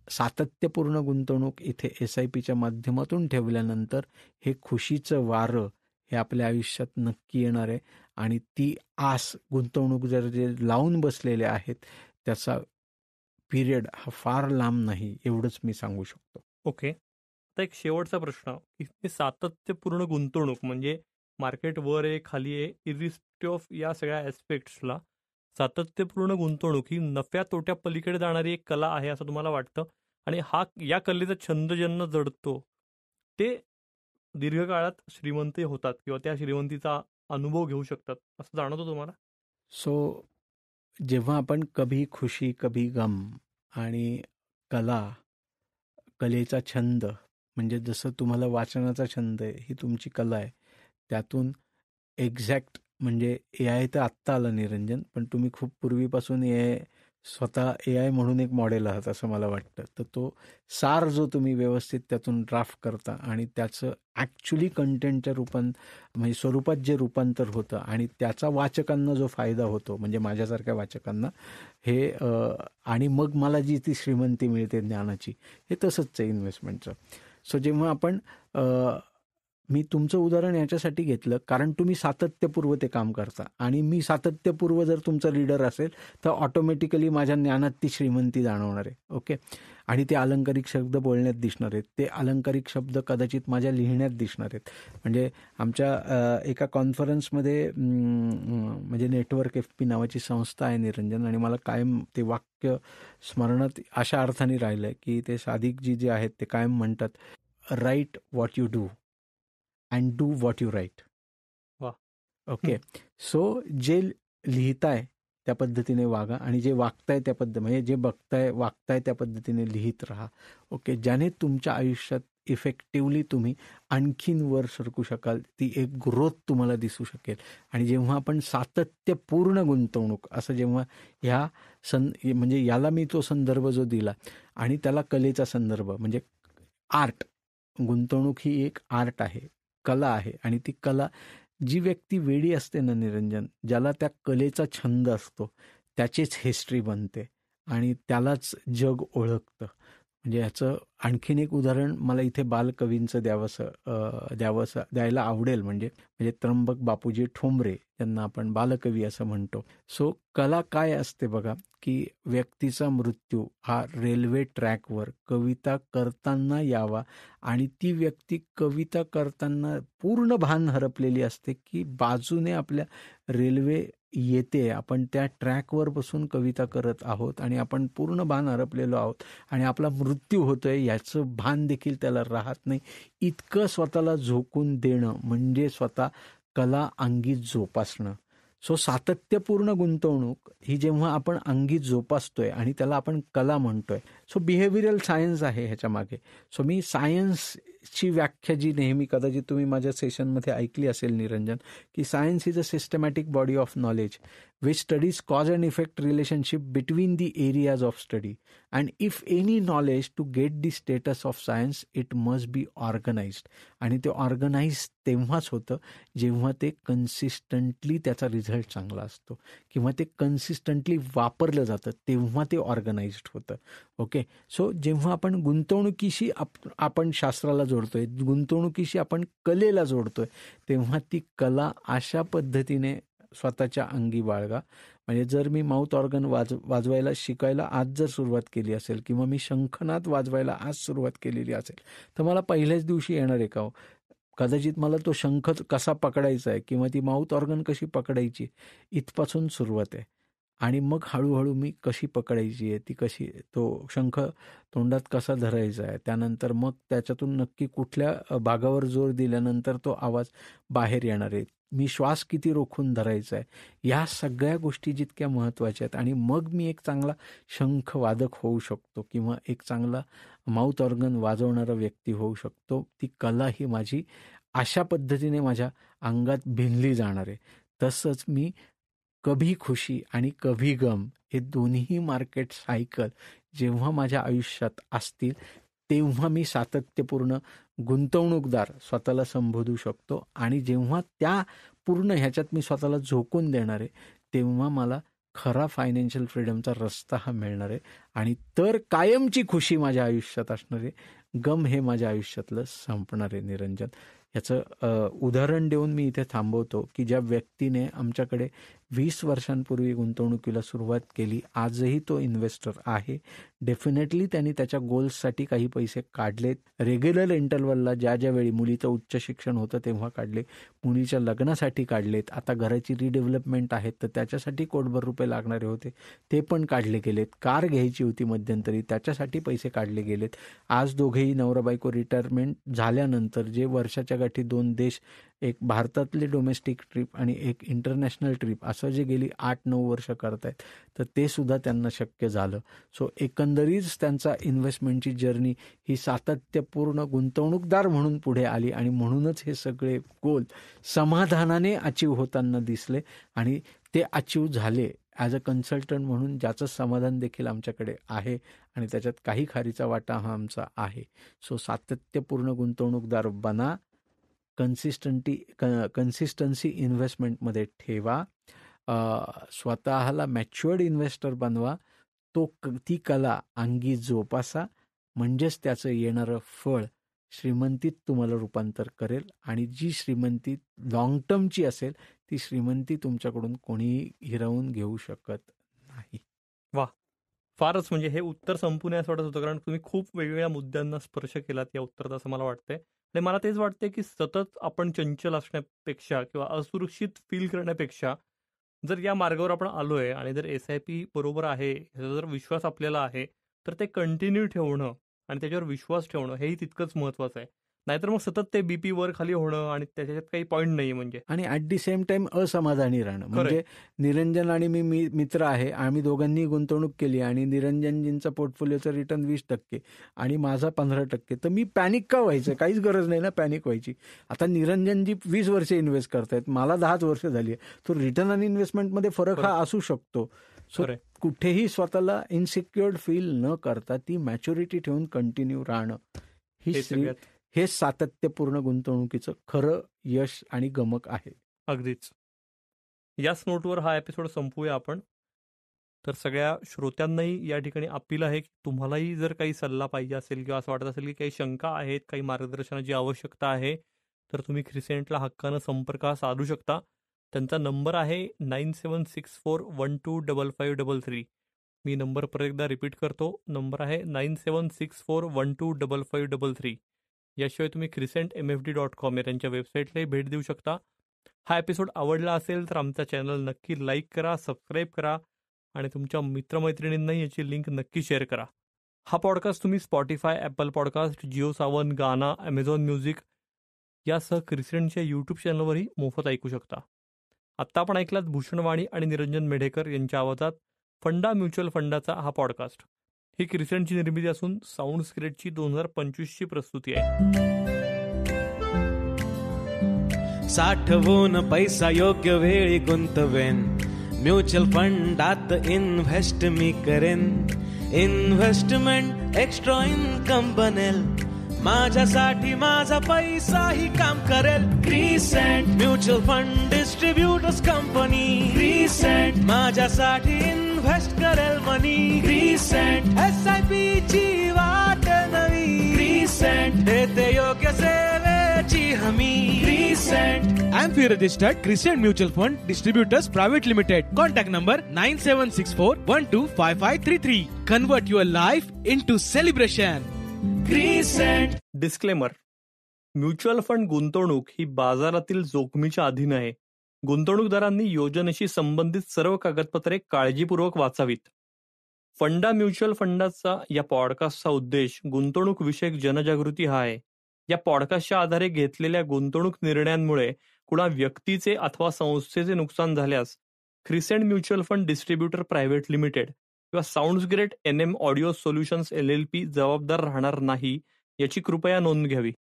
सातत्यपूर्ण गुंतवणूक इथे SIPच्या माध्यमातून ठेवल्यानंतर हे खुशीचं वारं हे आपल्या आयुष्यात नक्की येणार आहे, आणि ती आस गुंतवणूक जर जे लावून बसलेले आहेत त्याचा पिरियड हा फार लांब नाही, एवढंच मी सांगू शकतो. ओके. आता एक शेवटचा प्रश्न, की सातत्यपूर्ण गुंतवणूक म्हणजे मार्केट वर आहे खाली आहे इरिस्पेक्टिव्ह ऑफ या सगळ्या ॲस्पेक्ट्सला सातत्यपूर्ण गुंतवणूक ही नफ्या तोट्या पलीकडे जाणारी एक कला आहे असं तुम्हाला वाटतं? आणि या कलेचा छंद ज्यांना जडतो ते दीर्घकाळात श्रीमंत होतात किंवा त्या श्रीमंतीचा अनुभव घेऊ शकतात असं जाणवतं तुम्हाला? सो जेव्हा आपण कभी खुशी कभी गम आणि कलेचा छंद, म्हणजे जसं तुम्हाला वाचनाचा छंद आहे, ही तुमची कला आहे, त्यातून एक्झॅक्ट म्हणजे ए आय तर आत्ता आलं निरंजन, पण तुम्ही खूप पूर्वीपासून स्वतः ए आय म्हणून एक मॉडेल आहात असं मला वाटतं. तर तो सार जो तुम्ही व्यवस्थित त्यातून ड्राफ्ट करता आणि त्याचं ॲक्च्युली कंटेंटच्या म्हणजे स्वरूपात जे रूपांतर होतं आणि त्याचा वाचकांना जो फायदा होतो, म्हणजे माझ्यासारख्या वाचकांना हे आणि मग मला जी ती श्रीमंती मिळते ज्ञानाची, हे तसंच आहे इन्व्हेस्टमेंटचं. सो जेव्हा आपण मी तुमचं उदाहरण याच्यासाठी घेतलं कारण तुम्ही सातत्यपूर्व ते काम करता आणि मी सातत्यपूर्व जर तुमचा लीडर असेल तर ऑटोमॅटिकली माझ्या ज्ञानात ती श्रीमंती जाणवणार आहे. ओके. आणि ते अलंकारिक शब्द बोलण्यात दिसणार आहेत, ते अलंकारिक शब्द कदाचित माझ्या लिहिण्यात दिसणार आहेत. म्हणजे आमच्या एका कॉन्फरन्समध्ये म्हणजे नेटवर्क FP नावाची संस्था आहे निरंजन, आणि मला कायम ते वाक्य स्मरणात अशा अर्थाने राहिलं आहे की ते साधिकजी जे आहेत ते कायम म्हणतात, write what you do and do what you write. वा. ओके. सो जे लिहिताय त्या पद्धतीने वागा आणि जे वागताय त्या म्हणजे जे वागताय त्या पद्धतीने लिहित राहा. ओके. ज्याने तुमच्या आयुष्यात इफेक्टिव्हली तुम्ही आणखीन वर सरकू शकाल, ती एक ग्रोथ तुम्हाला दिसू शकेल. आणि जेव्हा आपण सातत्यपूर्ण गुंतवणूक असं जेव्हा म्हणजे याला मी तो संदर्भ जो दिला आणि त्याला कलेचा संदर्भ म्हणजे आर्ट, गुंतवणूक ही एक आर्ट आहे, कला आहे. आणि ती कला जी व्यक्ती वेडी असते ना निरंजन, ज्याला त्या कलेचा छंद असतो, त्याचीच हिस्ट्री बनते आणि त्यालाच जग ओळखतं. म्हणजे याचं आणखीन एक उदाहरण मला इथे बालकवींचं द्यायला आवडेल. म्हणजे त्र्यंबक बापूजी ठोंबरे यांना आपण बालकवी असं म्हणतो. सो कला काय असते बघा, की व्यक्तीचा मृत्यू हा रेल्वे ट्रॅकवर कविता करताना यावा आणि ती व्यक्ती कविता करताना पूर्ण भान हरपलेली असते की बाजूने आपल्या रेल्वे येते, आपण त्या ट्रॅकवर बसून कविता करत आहोत आणि आपण पूर्ण भान हरपलेलो आहोत आणि आपला मृत्यू होतोय याचं भान देखील त्याला राहत नाही. इतकं स्वतःला झोकून देणं म्हणजे स्वतः कला अंगी जोपासणं. सो सातत्यपूर्ण गुंतवणूक ही जेव्हा आपण अंगी जोपासतोय आणि त्याला आपण कला म्हणतोय, सो बिहेवियरल सायन्स आहे ह्याच्या मागे. सो मी सायन्सची व्याख्या जी नेहमी कदाचित तुम्ही माझ्या सेशनमध्ये ऐकली असेल निरंजन, की science is a systematic body of knowledge which studies cause and effect relationship between the areas of study, and if any knowledge to get the status of science it must be organized. आणि ते organise तेव्हाच होतं जेव्हा ते consistently त्याचा result चांगला असतो किंवा ते कन्सिस्टंटली वापरलं जातं, तेव्हा ते ऑर्गनाइज्ड होतं. ओके. सो जेव्हा आपण गुंतवणुकीशी आपण शास्त्राला जोडतोय, गुंतवणुकीशी आपण कलेला जोडतोय, तेव्हा ती कला अशा पद्धतीने स्वतःच्या अंगी बाळगा. म्हणजे जर मी माउथ ऑर्गन वाजवायला शिकायला आज जर सुरुवात केली असेल किंवा मी शंखनाद वाजवायला आज सुरुवात केलेली असेल तर मला पहिल्याच दिवशी येणार आहे का हो? कदाचित मला तो शंख कसा पकडायचा आहे किंवा ती माउथ ऑर्गन कशी पकडायची इथपासून सुरुवात आहे. आणि मग हळूहळू मी कशी पकडायची आहे, ती कशी, तो शंख तोंडात कसा धरायचा आहे, त्यानंतर मग त्याच्यातून नक्की कुठल्या भागावर जोर दिल्यानंतर तो आवाज बाहेर येणार आहे, मी श्वास किती रोखून धरायचा आहे, या सगळ्या गोष्टी जितक्या महत्त्वाच्या आहेत. आणि मग मी एक चांगला शंखवादक होऊ शकतो किंवा एक चांगला माउथ ऑर्गन वाजवणारा व्यक्ती होऊ शकतो. ती कला ही माझी अशा पद्धतीने माझ्या अंगात भिनली जाणार आहे. तसंच मी कभी खुशी आणि कभी गम हे दोन्ही मार्केट सायकल जेव्हा माझ्या आयुष्यात असतील तेव्हा मी सातत्यपूर्ण गुंतवणूकदार स्वतःला संबोधू शकतो. आणि जेव्हा त्या पूर्ण ह्याच्यात मी स्वतःला झोकून देणार आहे तेव्हा मला खरा फायनान्शियल फ्रीडमचा रस्ता हा मिळणार आहे आणि तर कायमची खुशी माझ्या आयुष्यात असणार आहे, गम हे माझ्या आयुष्यातलं संपणार आहे. निरंजन, याचं उदाहरण देऊन मी इथे थांबवतो की ज्या व्यक्तीने आमच्याकडे 20 वर्षांपूर्वी गुंतवणुकीला सुरुवात केली, आजही तो इन्व्हेस्टर आहे. डेफिनेटली त्यांनी त्याच्या गोल्ससाठी काही पैसे काढलेत. रेग्युलर इंटरव्हलला ज्या वेळी मुलीचं उच्च शिक्षण होतं तेव्हा काढले, मुलीच्या लग्नासाठी काढलेत. आता घराची रिडेव्हलपमेंट आहेत तर त्याच्यासाठी कोटभर रुपये लागणारे होते ते पण काढले गेलेत. कार घ्यायची होती मध्यंतरी, त्याच्यासाठी पैसे काढले गेलेत. आज दोघेही नवरा बायको रिटायरमेंट झाल्यानंतर जे वर्षाच्या गाठी 2 देश, एक भारतातली डोमेस्टिक ट्रिप आणि एक इंटरनॅशनल ट्रिप, असं जे गेली 8-9 वर्ष करतायत तर ते सुद्धा त्यांना शक्य झालं. सो एकंदरीत त्यांचा इन्व्हेस्टमेंटची जर्नी ही सातत्यपूर्ण गुंतवणूकदार म्हणून पुढे आली आणि म्हणूनच हे सगळे गोल समाधानाने अचीव होताना दिसले आणि ते अचीव झाले. ॲज अ कन्सल्टंट म्हणून ज्याचं समाधान देखील आमच्याकडे आहे आणि त्याच्यात काही खारीचा वाटा हा आमचा आहे. सो सातत्यपूर्ण गुंतवणूकदार बना, कन्सिस्टन्सी इन्व्हेस्टमेंटमध्ये ठेवा, स्वतःला मॅच्युअर्ड इन्व्हेस्टर बनवा, ती कला अंगी जोपासा, म्हणजेच त्याचं येणारं फळ श्रीमंतीत तुम्हाला रूपांतर करेल आणि जी श्रीमंती लॉंग टर्मची असेल ती श्रीमंती तुमच्याकडून कोणीही हिरावून घेऊ शकत नाही. वा, फारच म्हणजे हे उत्तर संपून असं वाटत होतं, कारण तुम्ही खूप वेगवेगळ्या मुद्द्यांना स्पर्श केलात या उत्तरात असं मला वाटतंय. आणि मला तेच वाटतंय की सतत आपण चंचल असण्यापेक्षा किंवा असुरक्षित फील करण्यापेक्षा जर या मार्गावर आपण आलोय आणि जर SIP बरोबर आहे, ह्याचा जर विश्वास आपल्याला आहे, तर ते कंटिन्यू ठेवणं आणि त्याच्यावर विश्वास ठेवणं हेही तितकंच महत्वाचं आहे. नाहीतर मग सतत ते BP वर खाली होणं आणि त्याच्यात काही पॉईंट नाही. म्हणजे आणि ॲट दी सेम टाइम असमाधानी राहणं. म्हणजे निरंजन आणि मी मित्र आहे, आम्ही दोघांनी गुंतवणूक केली आणि निरंजनजींचा पोर्टफोलिओचं रिटर्न 20% आणि माझा 15%, तर मी पॅनिक का व्हायचं? काहीच गरज नाही ना पॅनिक व्हायची. आता निरंजनजी 20 वर्षे इन्व्हेस्ट करतायत, मला 10 वर्ष झाली आहे. तो रिटर्न आणि इन्व्हेस्टमेंटमध्ये फरक हा असू शकतो. सो कुठेही स्वतःला इनसिक्युअर्ड फील न करता ती मॅच्युरिटी ठेवून कंटिन्यू राहणं हे सातत्यपूर्ण गुंतवणुकीचं खरं यश आणि गमक आहे. अगदीच. याच नोटवर हा एपिसोड संपूया आपण. तर सगळ्या श्रोत्यांनाही या ठिकाणी अपील आहे की तुम्हालाही जर काही सल्ला पाहिजे असेल किंवा असं वाटत असेल की काही शंका आहेत, काही मार्गदर्शनाची आवश्यकता आहे, तर तुम्ही क्रिसेंटला हक्कानं संपर्क साधू शकता. त्यांचा नंबर आहे 9764125533. मी नंबर परत एकदा रिपीट करतो. नंबर आहे 9764125533. याशिवाय तुम्ही crescentmfd.com या त्यांच्या वेबसाईटलाही भेट देऊ शकता. हा एपिसोड आवडला असेल तर आमचा चॅनल नक्की लाईक करा, सबस्क्राईब करा आणि तुमच्या मित्रमैत्रिणींनाही याची लिंक नक्की शेअर करा. हा पॉडकास्ट तुम्ही Spotify, Apple podcast, Jio Saavn, गाना, ॲमेझॉन म्युझिक यासह क्रिसेंटच्या यूट्यूब चॅनलवरही मोफत ऐकू शकता. आत्ता आपण ऐकलात भूषणवाणी आणि निरंजन मेढेकर यांच्या आवाजात फंडा म्युच्युअल फंडाचा हा पॉडकास्ट. ही क्रिसेंटची निर्मिती असून साऊंड्स ग्रेडची 2025ची प्रस्तुती आहे. साठवून पैसा योग्य वेळी गुंतवेन, म्युच्युअल फंडात इन्व्हेस्ट मी करेन. इन्व्हेस्टमेंट एक्स्ट्रा इन्कम बनेल, माझ्यासाठी माझा पैसाही काम करेल. Crescent Mutual fund distributors company, crescent माझ्यासाठी इन्व्हेस्ट करेल मनी. क्रिसेंट SIP ची वाट नवी, क्रिसेंट देते योग्य सेवेची हमी. Crescent AMFI registered Crescent Mutual Fund Distributors Private Limited. Contact number 9764125533. Convert your life into celebration. Crescent. Disclaimer: mutual fund गुंतवणूक ही बाजारातील जोखमीच्या अधीन आहे. गुंतवणूकदारांनी योजनेशी संबंधित सर्व कागदपत्रे काळजीपूर्वक वाचावीत. फंडा म्युच्युअल फंडाचा या पॉडकास्टचा उद्देश गुंतवणूक विषयक जनजागृती हा आहे. या पॉडकास्टच्या आधारे घेतलेल्या गुंतवणूक निर्णयांमुळे कुणा व्यक्तीचे अथवा संस्थेचे नुकसान झाल्यास Crescent Mutual Fund Distributor Private Limited किंवा Sounds Great NM audio solutions LLP जबाबदार राहणार नाही, याची कृपया नोंद घ्यावी.